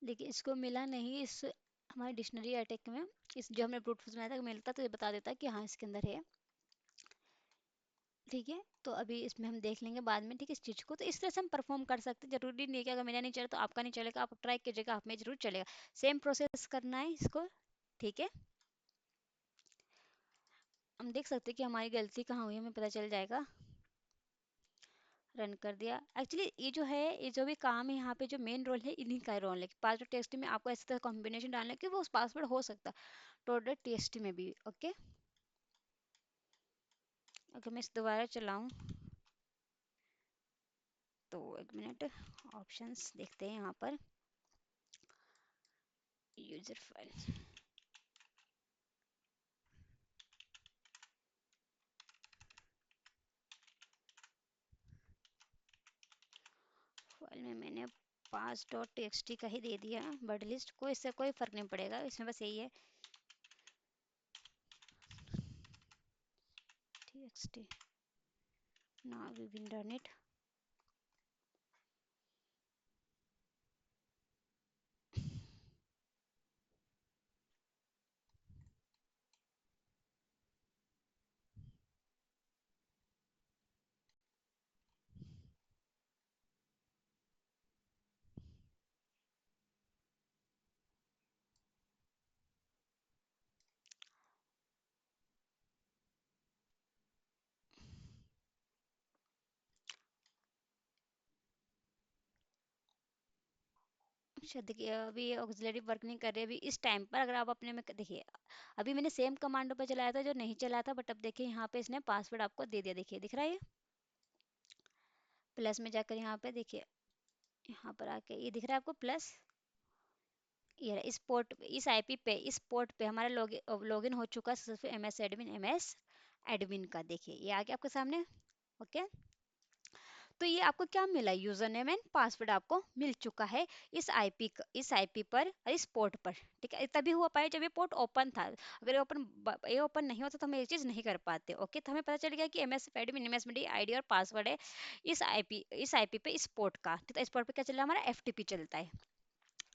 देखिए इसको मिला नहीं, इस हमारे डिक्शनरी अटैक में, इस जो हमने ब्रूट फोर्स बनाया था मिलता तो ये बता देता कि हाँ इसके अंदर है। ठीक है, तो अभी इसमें हम देख लेंगे बाद में, ठीक है, इस चीज़ को। तो इस तरह से हम परफॉर्म कर सकते हैं, जरूरी नहीं है कि अगर मेरा नहीं चला तो आपका नहीं चलेगा, आप ट्राई कीजिएगा, आप में जरूर चलेगा। सेम प्रोसेस करना है इसको। ठीक है, हम देख सकते हैं कि हमारी गलती कहाँ हुई है, हमें पता चल जाएगा। रन कर दिया। एक्चुअली ये जो है, ये जो भी काम है यहाँ पे, जो मेन रोल है इन्हीं का रोल है कि पासवर्ड टेस्ट में आपको ऐसे तरह कॉम्बिनेशन डालना है कि वो उस पासवर्ड हो सकता है टोटल टेस्ट में भी। ओके, अगर मैं इस दोबारा चलाऊं तो एक मिनट, ऑप्शंस देखते हैं यहाँ पर। यूजर फाइल, फाइल में मैंने पास डॉट टी का ही दे दिया, बट लिस्ट को, इससे कोई फर्क नहीं पड़ेगा, इसमें बस यही है T. Now we will run it. अच्छा देखिए, अभी ये ऑक्सिलरी वर्क नहीं कर रही अभी इस टाइम पर। अगर आप अपने में देखिए, अभी मैंने सेम कमांडो पे चलाया था जो नहीं चला था, बट अब देखिए यहाँ पे इसने पासवर्ड आपको दे दिया। देखिए दिख रहा है ये, प्लस में जाकर यहाँ पे देखिए, यहाँ पर आके ये दिख रहा है आपको प्लस। ये रहा, इस पोर्ट, इस आईपी पे, इस पोर्ट पे हमारा लॉगिन हो चुका है एमएस एडमिन का। देखिए ये आ गया आपके सामने। ओके, तो ये आपको क्या मिला, यूजर नेम एंड पासवर्ड आपको मिल चुका है इस आईपी पर और इस पोर्ट पर। ठीक है, तभी हुआ पाया जब ये पोर्ट ओपन था। अगर ये ओपन नहीं होता तो हम ये चीज़ नहीं कर पाते। ओके, तो हमें पता चल गया कि एमएस आईडी और पासवर्ड है इस आईपी पे, इस पोर्ट का। ठीक है, इस पोर्ट पे क्या चल रहा है, हमारा एफटीपी चलता है।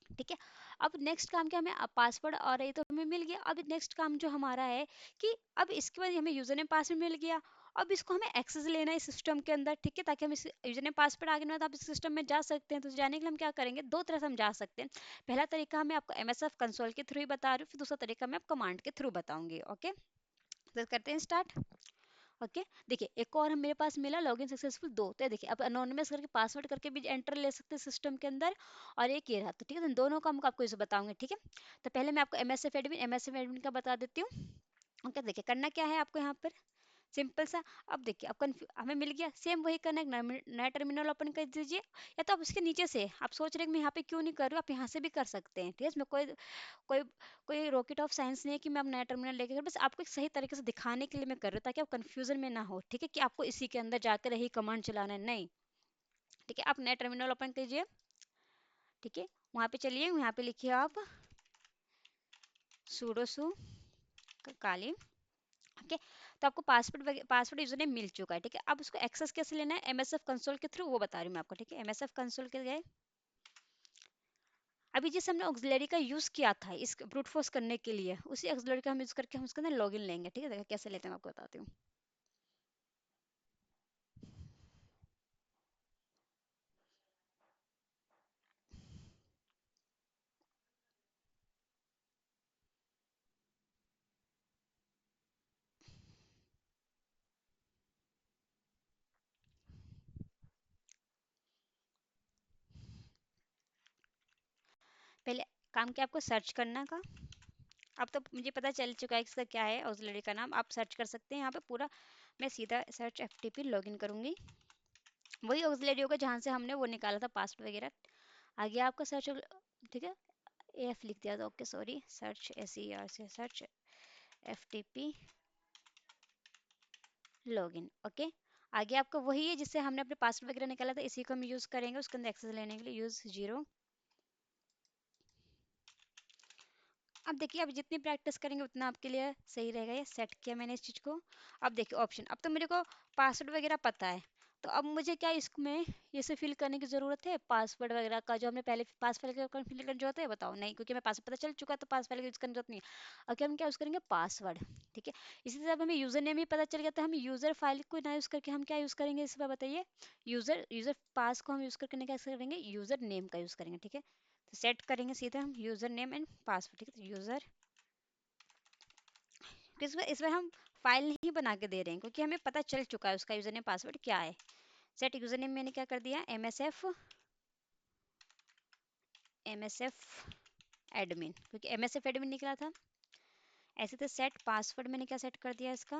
ठीक है, अब नेक्स्ट काम क्या, हमें पासवर्ड और ये तो हमें मिल गया। अब नेक्स्ट काम जो हमारा है कि अब इसके बाद हमें यूजर नेम पासवर्ड मिल गया, अब इसको हमें एक्सेस लेना है सिस्टम के अंदर। ठीक है, ताकि हम इस यूजर नेम पासवर्ड आगे ना, तो आप इस सिस्टम में जा सकते हैं। तो जाने के लिए हम क्या करेंगे, दो तरह से हम जा सकते हैं। पहला तरीका मैं आपको एमएसएफ कंसोल के थ्रू ही बता रही हूँ, फिर दूसरा तरीका मैं आप कमांड के थ्रू बताऊंगी। ओके, तो करते हैं स्टार्ट। ओके, देखिए एक और हम मेरे पास मिला, लॉगिन सक्सेसफुल दो। तो देखिए अब अनोनिमस करके पासवर्ड करके भी एंटर ले सकते हैं सिस्टम के अंदर, और एक ये रहा। तो ठीक है, तो इन दोनों का हम आपको इसे बताऊंगे। ठीक है, तो पहले मैं आपको एमएसएफ एडमिन का बता देती हूँ। ओके, देखिए करना क्या है आपको यहाँ पर, सिंपल सा। अब देखिए, अब हमें मिल गया, सेम वही करना है, नया टर्मिनल ओपन कर दीजिए, या तो आप उसके नीचे से, आप सोच रहे हैं कि मैं यहाँ पे क्यों नहीं कर रही हूँ, आप यहाँ से भी कर सकते हैं। ठीक है, इसमें कोई कोई कोई रॉकेट ऑफ साइंस नहीं है कि मैं अब नया टर्मिनल लेके कर, बस आपको एक सही तरीके से दिखाने के लिए मैं कर रही हूँ, ताकि आप कंफ्यूजन में ना हो। ठीक है, कि आपको इसी के अंदर जाकर यही कमांड चलाना है, नहीं। ठीक है, आप नया टर्मिनल ओपन कीजिए। ठीक है, वहाँ पे चलिए, यहाँ पे लिखिए आप sudo su काली। ओके, तो आपको पासवर्ड यूजर ने मिल चुका है। ठीक है, अब उसको एक्सेस कैसे लेना है, एमएसएफ कंसोल के थ्रू, वो बता रही हूँ मैं आपको। ठीक है, एमएसएफ कंसोल के गए, अभी जिस हमने ऑक्सिलरी का यूज किया था इस ब्रूट फोर्स करने के लिए, उसी ऑक्सिलरी का हम यूज करके हम उसके अंदर लॉगिन लेंगे। ठीक है, देखिए कैसे लेते हैं मैं आपको बताती हूँ। पहले काम क्या, आपको सर्च करना का। अब तो मुझे पता चल चुका है कि इसका क्या है, ऑक्सिलरी का नाम आप सर्च कर सकते हैं यहाँ पे पूरा। मैं सीधा सर्च एफटीपी लॉगिन करूंगी, वही ऑक्सिलरी होगा जहाँ से हमने वो निकाला था पासवर्ड वगैरह। आ गया आपका सर्च। ठीक है, एफ लिख दिया था, ओके सॉरी, सर्च SER से सर्च एफटीपी लॉगिन। ओके, आगे आपका वही है जिससे हमने अपने पासवर्ड वगैरह निकाला था, इसी को हम यूज़ करेंगे उसके अंदर एक्सेस लेने के लिए, यूज़ 0। अब देखिए, अब जितनी प्रैक्टिस करेंगे उतना आपके लिए सही रहेगा। ये सेट किया मैंने इस चीज़ को। अब देखिए ऑप्शन, अब तो मेरे को पासवर्ड वगैरह पता है, तो अब मुझे क्या इसमें ये से फिल करने की ज़रूरत है, पासवर्ड वगैरह का जो हमने पहले पासवर्ड का फिल करने जो होता है, बताओ नहीं, क्योंकि मैं पासवर्ड पता चल चुका है, तो पासवर्ड का यूज़ करने की जरूरत नहीं है। अब हम क्या यूज़ करेंगे, पासवर्ड। ठीक है, इसी तरह अब हमें यूज़र नेम भी पता चल गया, तो हम यूज़र फाइल को ना यूज़ करके हम क्या यूज़ करेंगे, इस बार बताइए। यूज़र यूज़र पास को हम यूज़ करके क्या करेंगे, यूज़र नेम का यूज़ करेंगे। ठीक है, तो सेट करेंगे सीधे हम यूज़र नेम एंड पासवर्ड। ठीक है, तो यूज़र, इसमें हम फाइल नहीं बना के दे रहे हैं, क्योंकि हमें पता चल चुका है उसका यूज़र नेम पासवर्ड क्या है। सेट यूज़र नेम मैंने क्या कर दिया, एमएसएफ एडमिन, क्योंकि एमएसएफ एडमिन निकला था। ऐसे तो सेट पासवर्ड मैंने क्या सेट कर दिया, इसका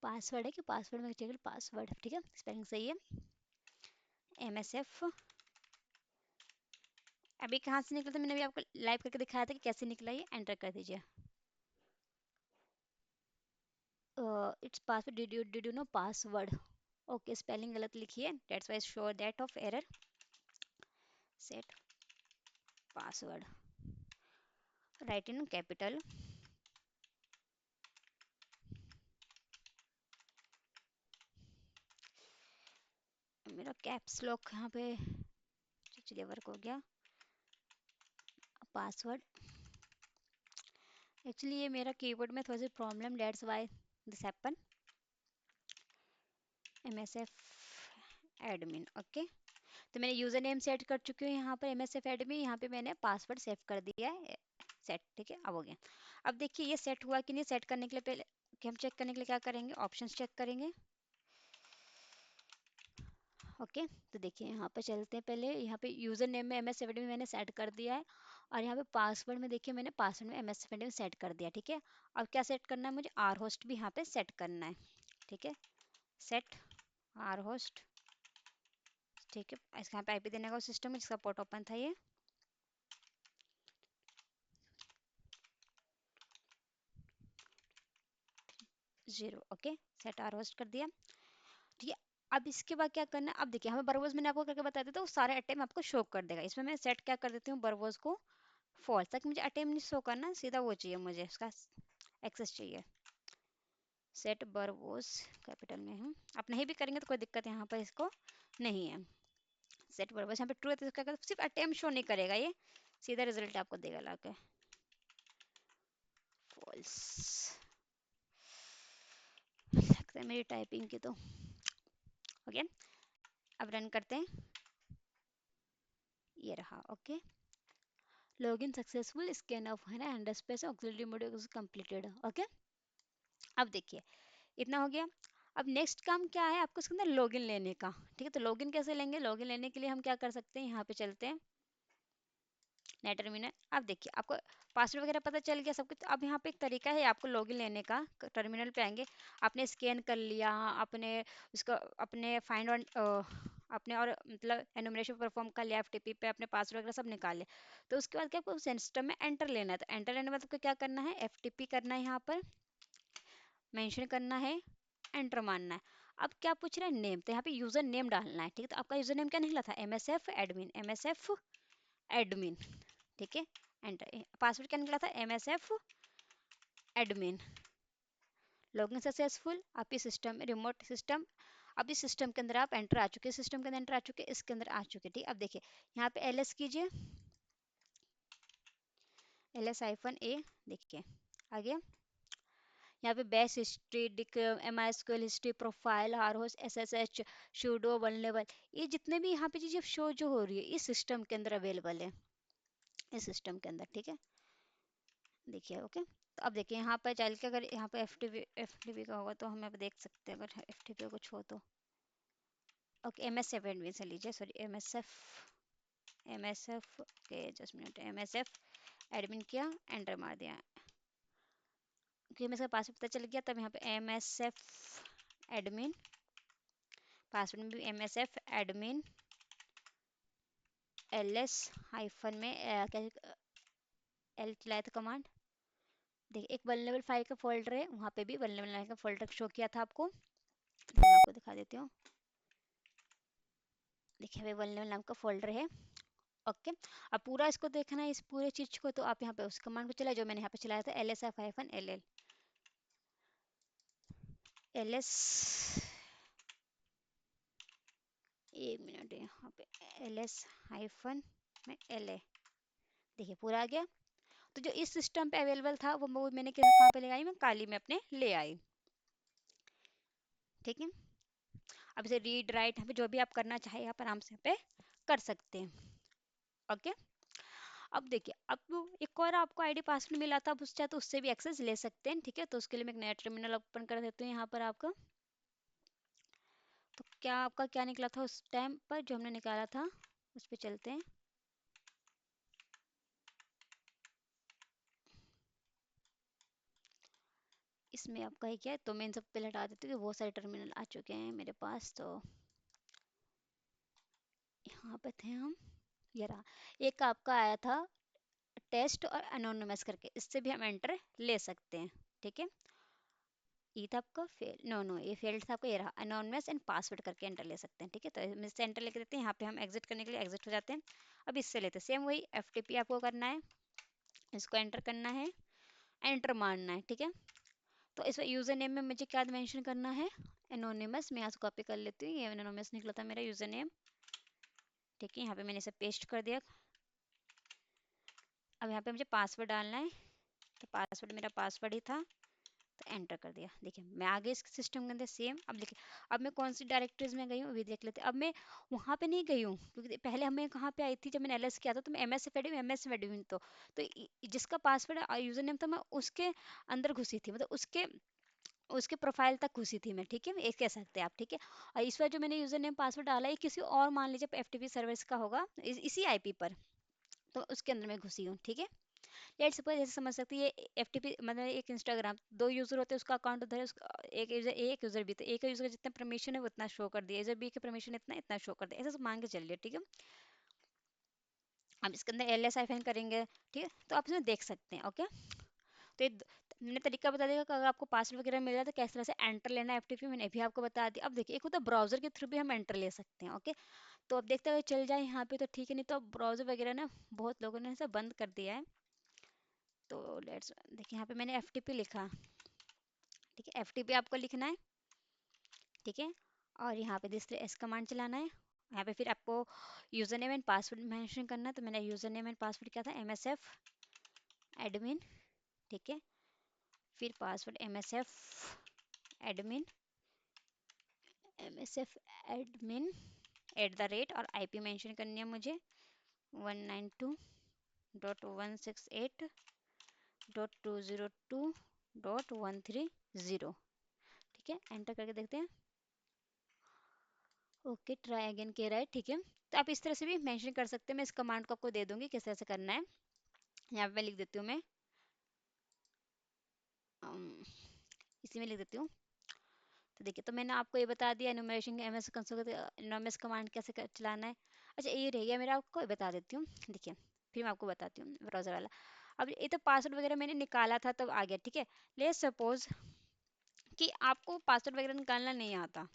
पासवर्ड है कि पासवर्ड में चाहिए पासवर्ड। ठीक है, स्पेलिंग सही है, एमएसएफ। अभी कहाँ से निकला था, मैंने अभी आपको लाइव करके दिखाया था कि कैसे निकला, ये एंटर कर दीजिए। It's password, did you know password. Okay, spelling गलत लिखी है, that's why show that of error. Set password, right in capital, मेरा कैप्स लॉक यहाँ पे, चलिए वर्क हो गया। पासवर्ड, एक्चुअली ये मेरा कीबोर्ड में थोड़ी सी problem, that's why this happen. MSF admin, okay. तो मैंने यूज़र नेम सेट कर चुकी हूँ यहाँ पर, एमएसएफ एडमिन, यहाँ पे मैंने पासवर्ड सेव कर दिया है, सेट। ठीक है, अब हो गया। अब देखिए ये सेट हुआ कि नहीं, सेट करने के लिए पहले कि हम चेक करने के लिए क्या करेंगे, ऑप्शंस चेक करेंगे। ओके, तो देखिए यहाँ पे चलते हैं, पहले यहाँ पे यूज़र नेम में एमएस एडमिन मैंने सेट कर दिया है, और यहाँ पे पासवर्ड में देखिए मैंने पासवर्ड में एमएस एडमिन सेट कर दिया। ठीक है, अब क्या सेट करना है मुझे, आर होस्ट भी यहाँ पे सेट करना है। ठीक है, सेट आर होस्ट। ठीक है, इसका यहाँ पे आईपी देने का सिस्टम है जिसका पोर्ट ओपन था ये, 0। ओके, सेट आर होस्ट कर दिया। ठीक है, अब इसके बाद क्या करना है, अब देखिए हमें बरबोस मैंने आपको करके बताया था, तो वो सारे अटेम आपको शो कर देगा। इसमें मैं सेट क्या कर देती हूँ, बरबोस को फॉल्स, तक मुझे अटेम नहीं शो करना, सीधा वो चाहिए मुझे, इसका एक्सेस चाहिए। सेट बरबोस कैपिटल में है, आप नहीं भी करेंगे तो कोई दिक्कत यहाँ पर इसको नहीं है। सेट बरबोस यहाँ पे ट्रू है, तो क्या करेगा, सिर्फ अटेम शो नहीं करेगा, ये सीधा रिजल्ट आपको देगा लाके फॉल्स। लगता है मेरी टाइपिंग की तो ओके। अब रन करते हैं, ये रहा। Okay, login successful, scan of है ना, under space auxiliary module completed. Okay, अब देखिए इतना हो गया। अब नेक्स्ट काम क्या है, आपको इसके अंदर लॉगिन लेने का। ठीक है, तो लॉगिन कैसे लेंगे, लॉगिन लेने के लिए हम क्या कर सकते हैं, यहाँ पे चलते हैं नेट टर्मिनल। अब देखिए आपको पासवर्ड वगैरह पता चल गया सब कुछ। अब यहाँ पे एक तरीका है आपको लॉगिन लेने का, टर्मिनल पे आएंगे, आपने स्कैन कर लिया, आपने उसका अपने फाइंड वन अपने और मतलब एनुमरेशन परफॉर्म कर लिया, एफटीपी पे अपने पासवर्ड वगैरह सब निकाल लिया, तो उसके बाद क्या आपको सिस्टम में एंटर लेना है। तो एंटर लेने में आपको क्या करना है, एफटीपी करना है, यहाँ पर मेंशन करना है, एंटर मारना है। अब क्या पूछ रहा है, नेम, तो यहाँ पे यूजर नेम डालना है। ठीक है, तो आपका यूजर नेम क्या निकला था, एमएसएफ एडमिन, एमएसएफ एडमिन। ठीक है, एंटर। पासवर्ड क्या निकला था, एमएसएफ एडमिन। लॉगिन सक्सेसफुल, आपकी सिस्टम रिमोट सिस्टम, अब इस सिस्टम के अंदर आप एंटर आ चुके हैं, सिस्टम के अंदर एंटर आ चुके हैं, इसके अंदर आ चुके हैं। ठीक, अब देखिए यहाँ पे एलएस कीजिए, एलएस हाइफन ए, देखिए आ गया। यहाँ पे बैश हिस्ट्री, डिक, M I SQL history, profile, R host, S S H, sudo, वनलेबल, ये जितने भी यहाँ पे चीजें शो जो हो रही है इस सिस्टम के अंदर अवेलेबल है, इस सिस्टम के अंदर। ठीक है, देखिए ओके। तो अब देखिए यहाँ पर चल के अगर यहाँ पे एफ टी पी का होगा तो हम यहाँ पे देख सकते हैं, अगर एफ टी पी कुछ हो तो। Okay, M S F admin से लीजिए, sorry M S F okay, just minute, M S F admin किया, एंटर मार दिया, क्योंकि मैं इसका पासवर्ड पता चल गया। तब यहाँ पे M S F admin, password में भी M S F admin, L S hyphen में क्या एल चलाया था कमांड। देखिए एक वल्नरेबल फाइल का फोल्डर है, वहाँ पे भी वल्नरेबल फाइल का फोल्डर शो किया था आपको, मैं आपको दिखा देती हूँ। देखिए वे वल्नरेबल नाम का फोल्डर है। ओके, अब पूरा इसको देखना है, इस पूरे चीज को, तो आप यहाँ पे उस कमांड को चलाए जो मैंने यहाँ पे चलाया था, L S F hyphen L L, L S एक मिनट, यहाँ पे ls हाइफन में la, देखिए पूरा आ गया। तो जो इस सिस्टम पे अवेलेबल था वो मैंने कहाँ पे ले आई, मैं काली में अपने ले आई। ठीक है, अब इसे रीड राइट यहाँ पे जो भी आप करना चाहे यहाँ पर आराम से यहाँ पे कर सकते हैं। ओके, अब देखिए, अब एक और आपको आईडी पासवर्ड मिला था, अब उस चाहे तो उससे भी एक्सेस ले सकते हैं। ठीक है, तो उसके लिए मैं एक नया टर्मिनल ओपन कर देती हूँ यहाँ पर आपका। तो क्या आपका क्या निकला था उस टाइम पर जो हमने निकाला था, उस पर चलते हैं। इसमें आपका ही क्या है, तो मैं इन सब पे हटा देती हूँ कि बहुत सारे टर्मिनल आ चुके हैं मेरे पास। तो यहाँ पे थे हम, ये रहा। एक आपका आया था टेस्ट और अनोनिमस करके, इससे भी हम एंटर ले सकते हैं। ठीक है, ये था आपका फेल, नो नो ये फेल्ड था आपका, ये रहा अनोनिमस एंड पासवर्ड करके एंटर ले सकते हैं। ठीक है, तो इससे एंटर लेके देते हैं, यहाँ पे हम एग्जिट करने के लिए एग्जिट हो जाते हैं। अब इससे लेते हैं सेम वही एफटीपी आपको करना है, इसको एंटर करना है, एंटर मारना है। ठीक है, तो इस यूज़र नेम में मुझे क्या मेंशन करना है, एनोनिमस। मैं यहाँ से कॉपी कर लेती हूँ, ये एनोनिमस निकला था मेरा यूज़र नेम। ठीक है, यहाँ पे मैंने इसे पेस्ट कर दिया। अब यहाँ पे मुझे पासवर्ड डालना है, तो पासवर्ड मेरा पासवर्ड ही था, तो एंटर कर दिया। देखिए मैं आ गई इस सिस्टम के अंदर सेम। अब देखिए, अब मैं कौन सी डायरेक्टरीज में गई हूँ अभी देख लेते हैं। अब मैं वहाँ पे नहीं गई हूँ, क्योंकि पहले हमें कहाँ पे आई थी जब मैंने एलएस किया था, तो मैं एम एस तो जिसका पासवर्ड यूजर नेम था, मैं उसके अंदर घुसी थी, मतलब उसके उसके प्रोफाइल तक घुसी थी मैं। ठीक है, ये कह सकते हैं आप। ठीक है, और इस बार जो मैंने यूजर नेम पासवर्ड डाला है किसी और, मान लीजिए एफटीपी सर्विस का होगा, इसी आईपी पर, तो उसके अंदर मैं घुसी हूँ। ठीक है, लेट सपोज जैसे समझ सकती है, एफटीपी मतलब एक इंस्टाग्राम, दो यूजर होते हैं, उसका अकाउंट उधर है, उसका एक यूजर भी, तो एक यूजर का जितना परमिशन है वो इतना शो कर दिया, यूजर बी के परमिशन इतना इतना शो कर दिया, ऐसे सब मान के चलिए। ठीक है, अब इसके अंदर एल एस आई करेंगे। ठीक है, तो आप इसमें देख सकते हैं। ओके, तो ये मैंने तरीका बता दिया कि अगर आपको पासवर्ड वगैरह मिल जाए तो किस तरह से एंटर लेना है एफटीपी, मैंने भी आपको बता दिया। अब देखिए, एक होता है ब्राउजर के थ्रू भी हम एंटर ले सकते हैं। ओके, तो अब देखते हैं अगर चल जाए यहाँ पे तो ठीक है, नहीं तो ब्राउजर वगैरह ना बहुत लोगों ने ऐसा बंद कर दिया है। तो लेट्स देखिए, यहाँ पे मैंने एफटीपी लिखा। ठीक है, एफटीपी आपको लिखना है। ठीक है, और यहाँ पे दिस एस कमांड चलाना है। यहाँ पे फिर आपको user name and password mention करना है, तो मैंने यूजर नेम एंड पासवर्ड क्या था, MSF एडमिन। ठीक है, फिर पासवर्ड MSF एडमिन @ और आईपी मेंशन करनी है मुझे 192.168.202.130। ठीक है, एंटर करके देखते हैं। ओके, ट्राई अगेन कह रहा है। ठीक है, तो आप इस तरह से भी मेंशन कर सकते हैं, मैं इस कमांड को आपको दे दूंगी किस तरह से करना है। यहाँ पे लिख देती हूँ मैं, इसी में लिख देती हूँ। तो देखिए, तो मैंने आपको ये बता दिया enumeration MS console anonymous command कैसे चलाना है। अच्छा, ये रह गया मेरा, आपको ये बता देती हूँ। देखिए, फिर मैं आपको बताती हूँ ब्राउजर वाला। अब ये तो पासवर्ड वगैरह मैंने निकाला था तब आ गया। ठीक है, ले सपोज कि आपको पासवर्ड वगैरह निकालना नहीं आता,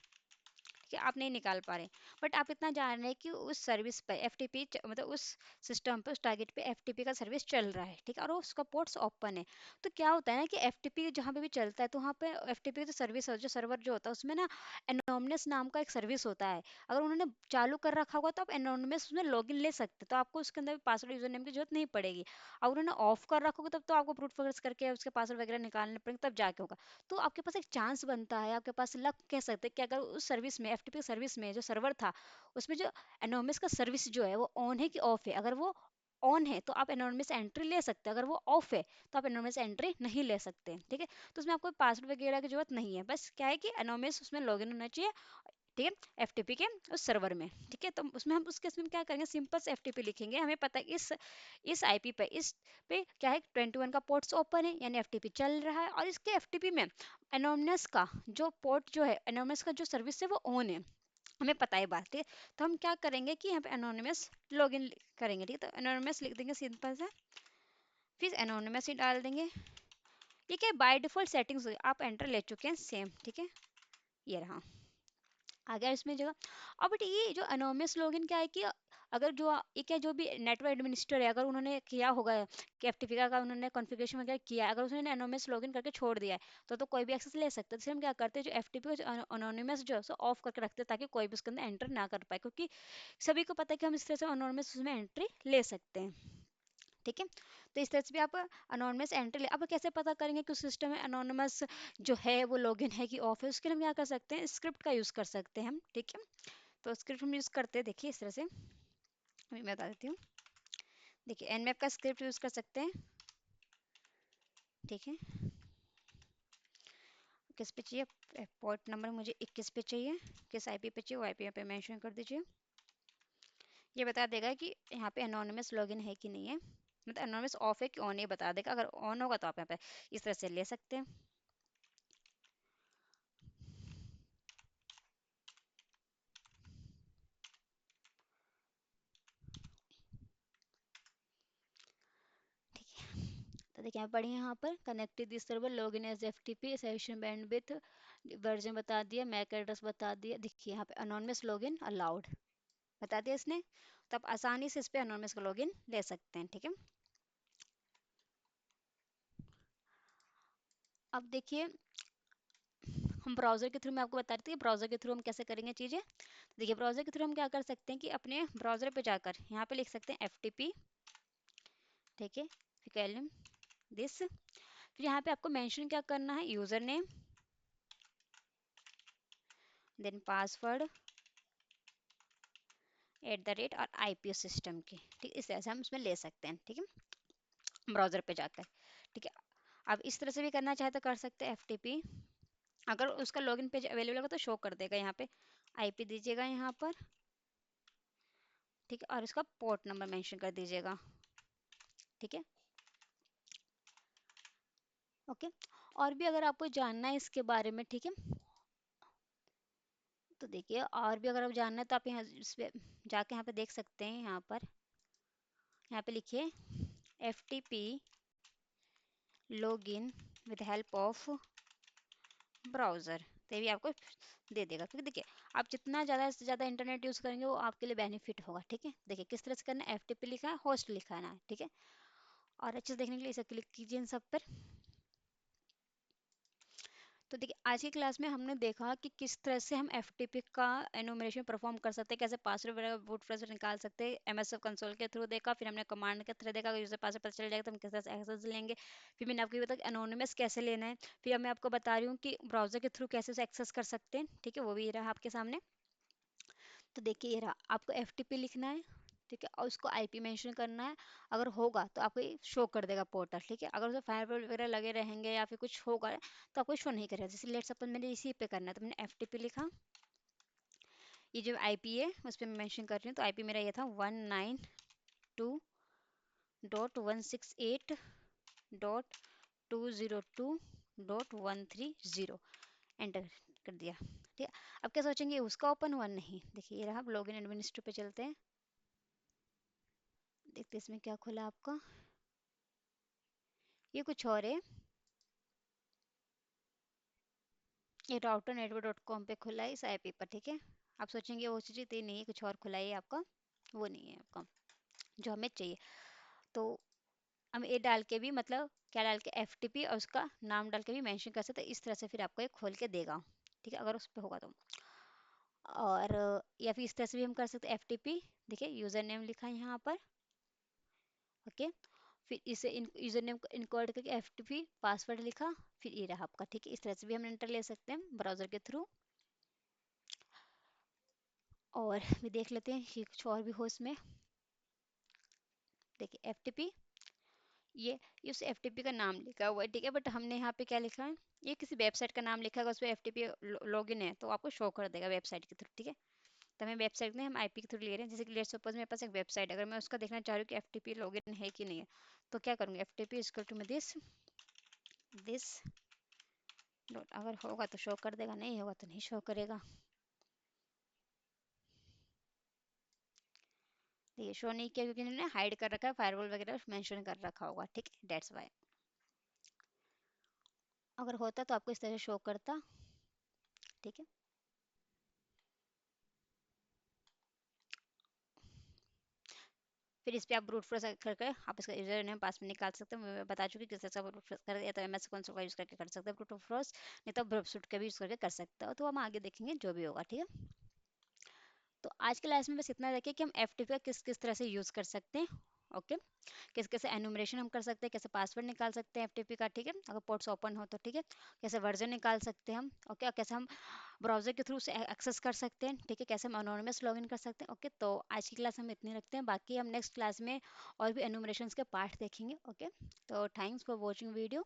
कि आप नहीं निकाल पा रहे, बट आप इतना जान रहे हैं कि उस सर्विस पे एफटीपी मतलब उस सिस्टम पे, उस टारगेट पे एफटीपी का सर्विस चल रहा है। ठीक है, और उसका पोर्ट्स ओपन है। तो क्या होता है ना कि एफटीपी जहाँ पे भी चलता है, तो वहाँ पे एफटीपी का सर्विस जो सर्वर जो होता है उसमें ना एनोनिमस नाम का एक सर्विस होता है। अगर उन्होंने चालू कर रखा होगा तो आप एनोनिमस उसमें लॉगिन ले सकते, तो आपको उसके अंदर पासवर्ड यूजर नेम की जरूरत नहीं पड़ेगी। और उन्होंने ऑफ कर रखा होगा तब तो आपको ब्रूट फोर्स करके उसके पासवर्ड वगैरह निकालने पड़ेंगे, तब जाके होगा। तो आपके पास एक चांस बनता है, आपके पास लक कह सकते हैं कि अगर उस सर्विस में एफटीपी सर्विस में जो सर्वर था उसमें जो एनोनिमस का सर्विस जो है वो ऑन है कि ऑफ है। अगर वो ऑन है तो आप एनोनिमस एंट्री ले सकते हैं, अगर वो ऑफ है तो आप एनोनिमस एंट्री नहीं ले सकते। ठीक है, तो उसमें आपको पासवर्ड वगैरह की जरूरत नहीं है, बस क्या है कि एनोनिमस उसमें लॉगिन होना चाहिए। ठीक है, एफटीपी के उस सर्वर में। ठीक है, तो उसमें हम उसके उसमें क्या करेंगे, सिंपल से एफटीपी लिखेंगे। हमें पता है इस आईपी पे इस पे क्या है, 21 का पोर्ट्स ओपन है, यानी एफटीपी चल रहा है, और इसके एफटीपी में एनोनिमस का जो पोर्ट जो है, एनोनिमस का जो सर्विस है वो ऑन है, हमें पता है बात। ठीक है, तो हम क्या करेंगे कि यहाँ पे एनोनिमस लॉगिन करेंगे। ठीक है, तो एनोनिमस लिख देंगे सिंपल सा, फिर एनोनिमस ही डाल देंगे। ये क्या बाय डिफॉल्ट सेटिंग्स आप एंटर ले चुके हैं सेम। ठीक है, ये रहा, आ गया इसमें जगह। और बट ये जो अनोनिमस लॉगिन क्या है कि अगर जो ये क्या जो भी नेटवर्क एडमिनिस्ट्रेटर है अगर उन्होंने किया होगा कि एफटीपी का अगर उन्होंने कॉन्फ़िगरेशन वगैरह किया है, अगर उसने अनोनिमस लॉगिन करके छोड़ दिया है तो कोई भी एक्सेस ले सकता है। इसलिए हम क्या करते हैं जो एफटीपी का अनोनिमस जो है उसे ऑफ करके रखते हैं ताकि कोई भी उसके अंदर एंटर ना कर पाए, क्योंकि सभी को पता है कि हम इस तरह से अनोनिमस उसमें एंट्री ले सकते हैं। ठीक है, तो इस तरह से भी आप अनोनिमस एंट्री ले। अब कैसे पता करेंगे कि उस सिस्टम में अनोनिमस जो है वो लॉगिन है कि ऑफ है, उसके लिए हम क्या कर सकते हैं, स्क्रिप्ट का यूज़ कर सकते हैं हम। ठीक है, तो स्क्रिप्ट हम यूज़ करते हैं, देखिए इस तरह से अभी मैं बता देती हूँ। देखिए एनमैप का स्क्रिप्ट यूज़ कर सकते हैं। ठीक है, किस पे चाहिए, पोर्ट नंबर मुझे 21 पे चाहिए, किस आईपी पे चाहिए वो आईपी यहाँ पे मेंशन कर दीजिए। ये बता देगा कि यहाँ पे अनोनिमस लॉगिन है कि नहीं है, मतलब अनोनिमस ऑफ है कि ऑन, ये बता देगा। अगर ऑन होगा तो आप यहाँ पे इस तरह से ले सकते हैं। ठीक है, तो देखिए आप पढ़िए यहाँ पर connected this server login as FTP session bandwidth version बता दिया, मैक एड्रेस बता दिया। देखिए यहाँ पे अनोनिमस लॉगिन अलाउड बता दिया इसने, तो आप आसानी से इस पे अनोनिमस का लॉगिन ले सकते हैं। ठीक है, अब देखिए हम ब्राउज़र के थ्रू, मैं आपको बता रही थी ब्राउज़र के थ्रू हम कैसे करेंगे चीज़ें। देखिए ब्राउज़र के थ्रू हम क्या कर सकते हैं कि अपने ब्राउज़र पे जाकर यहाँ पे लिख सकते हैं एफटीपी। ठीक है, फिर कॉलम दिस, फिर यहाँ पे आपको मेंशन क्या करना है, यूज़र नेम देन पासवर्ड @ और आईपी सिस्टम की। ठीक, इस तरह से हम उसमें ले सकते हैं। ठीक है, ब्राउज़र पे जाकर। ठीक है, अब इस तरह से भी करना चाहे तो कर सकते हैं एफटीपी। अगर उसका लॉगिन पेज अवेलेबल होगा तो शो कर देगा यहाँ पे, आईपी दीजिएगा यहाँ पर। ठीक है, और इसका पोर्ट नंबर मेंशन कर दीजिएगा। ठीक है, ओके। और भी अगर आपको जानना है इसके बारे में, ठीक है, तो देखिए और भी अगर आप जानना है तो आप यहाँ इस पे जाके यहाँ पे देख सकते हैं। यहाँ पे लिखिए F T P log in with help of browser, तो ये भी आपको दे देगा। क्योंकि देखिए आप जितना ज़्यादा से ज़्यादा इंटरनेट यूज़ करेंगे वो आपके लिए बेनिफिट होगा। ठीक है, देखिए किस तरह से करना है, एफ टी पी लिखा है, होस्ट लिखा है ना। ठीक है, और अच्छे से देखने के लिए इसे क्लिक कीजिए इन सब पर। तो देखिए आज की क्लास में हमने देखा कि किस तरह से हम एफटीपी का एनुमरेशन परफॉर्म कर सकते हैं, कैसे पासवर्ड वगैरह बूट फ्रेश निकाल सकते हैं, एमएसएफ कंसोल के थ्रू देखा, फिर हमने कमांड के थ्रू देखा, अगर यूजर पासवर्ड पता चल जाएगा तो हम किस तरह से एक्सेस लेंगे। फिर मैंने आपको ये बताया कि एनोनिमस कैसे लेना है। फिर अब मैं आपको बता रही हूँ कि ब्राउजर के थ्रू कैसे उसे एक्सेस कर सकते हैं। ठीक है, वो भी रहा आपके सामने। तो देखिए ये रहा, आपको एफटीपी लिखना है। ठीक है, और उसको आईपी मेंशन करना है। अगर होगा तो आपको ये शो कर देगा पोर्टल। ठीक है, अगर उसमें फायरवॉल वगैरह लगे रहेंगे या फिर कुछ होगा तो आपको शो नहीं करेगा। जैसे लेट्स सपोज मैंने इसी पे करना है तो मैंने एफटीपी लिखा, ये जो आईपी है उस पर मैं मेंशन कर रही हूँ। तो आईपी मेरा ये था 192.168.202.130, एंटर कर दिया। ठीक है, अब क्या सोचेंगे उसका ओपन हुआ, नहीं। देखिए ये रहा, अब लॉगिन एडमिनिस्ट्रेटर पे चलते हैं, देखते हैं इसमें क्या खुला आपका। ये कुछ और है, ये राउटर network.com पे खुला है इस आईपी पर। ठीक है, आप सोचेंगे वो चीज़ तो नहीं है, कुछ और खुला है आपका, वो नहीं है आपका जो हमें चाहिए। तो हम ये डाल के भी, मतलब क्या डाल के, एफटीपी और उसका नाम डाल के भी मेंशन कर सकते हैं। इस तरह से फिर आपको ये खोल के देगा। ठीक है, अगर उस पर होगा तो। और या फिर इस तरह से भी हम कर सकते हैं एफटीपी। देखिए यूज़र नेम लिखा है यहाँ पर। ओके, फिर इसे यूज़र नेम को इनकोड करके एफटीपी पासवर्ड लिखा, फिर ये रहा आपका। ठीक है, इस तरह से भी हम एंटर ले सकते हैं ब्राउज़र के थ्रू। और भी देख लेते हैं कि कुछ और भी हो इसमें। देखिए एफटीपी, ये उस एफटीपी का नाम लिखा हुआ है। ठीक है, बट हमने यहाँ पे क्या लिखा है, ये किसी वेबसाइट का नाम लिखा है, उस पर एफटीपी लॉगिन है तो आपको शो कर देगा वेबसाइट के थ्रू। ठीक है, तो हमें वेबसाइट में हम आईपी के थ्रू ले रहे हैं। जैसे कि लेट्स सपोज मेरे पास एक वेबसाइट है, अगर मैं उसका देखना चाह रही हूँ कि एफटीपी लॉगिन है कि नहीं है, तो क्या करूँगी, एफटीपी इक्वल टू में दिस डॉट, अगर होगा तो शो कर देगा, नहीं होगा तो नहीं शो करेगा। ये शो नहीं किया क्योंकि इन्होंने हाइड कर रखा है, फायरवॉल वगैरह मेंशन कर रखा होगा। ठीक है, डेट्स वाई। अगर होता तो आपको इस तरह शो करता। ठीक है, फिर इस पे आप ब्रूट फोर्स करके आप इसका यूजर नेम पासवर्ड निकाल सकते हैं। मैं बता चुकी किस तरह से ब्रूट फोर्स कर, या तो MS कंसोल का यूज़ करके कर सकते हैं ब्रूट फोर्स, नहीं तो ब्रूट का भी यूज़ करके कर सकते हो। तो हम आगे देखेंगे जो भी होगा, ठीक है। तो आज के क्लास में बस इतना रखिए कि हम FTP का किस किस तरह से यूज़ कर सकते हैं। ओके, किस कैसे एनुमरेशन हम कर सकते हैं, कैसे पासवर्ड निकाल सकते हैं FTP का, ठीक है, अगर पोर्ट्स ओपन हो तो, ठीक है, कैसे वर्जन निकाल सकते हैं हम, ओके, और कैसे हम ब्राउजर के थ्रू से एक्सेस कर सकते हैं, ठीक है, कैसे हम अनोनिमस लॉगिन कर सकते हैं। ओके, तो आज की क्लास हम इतनी रखते हैं, बाकी हम नेक्स्ट क्लास में और भी एनुमरेशंस के पार्ट देखेंगे। ओके, तो थैंक्स फॉर वॉचिंग वीडियो।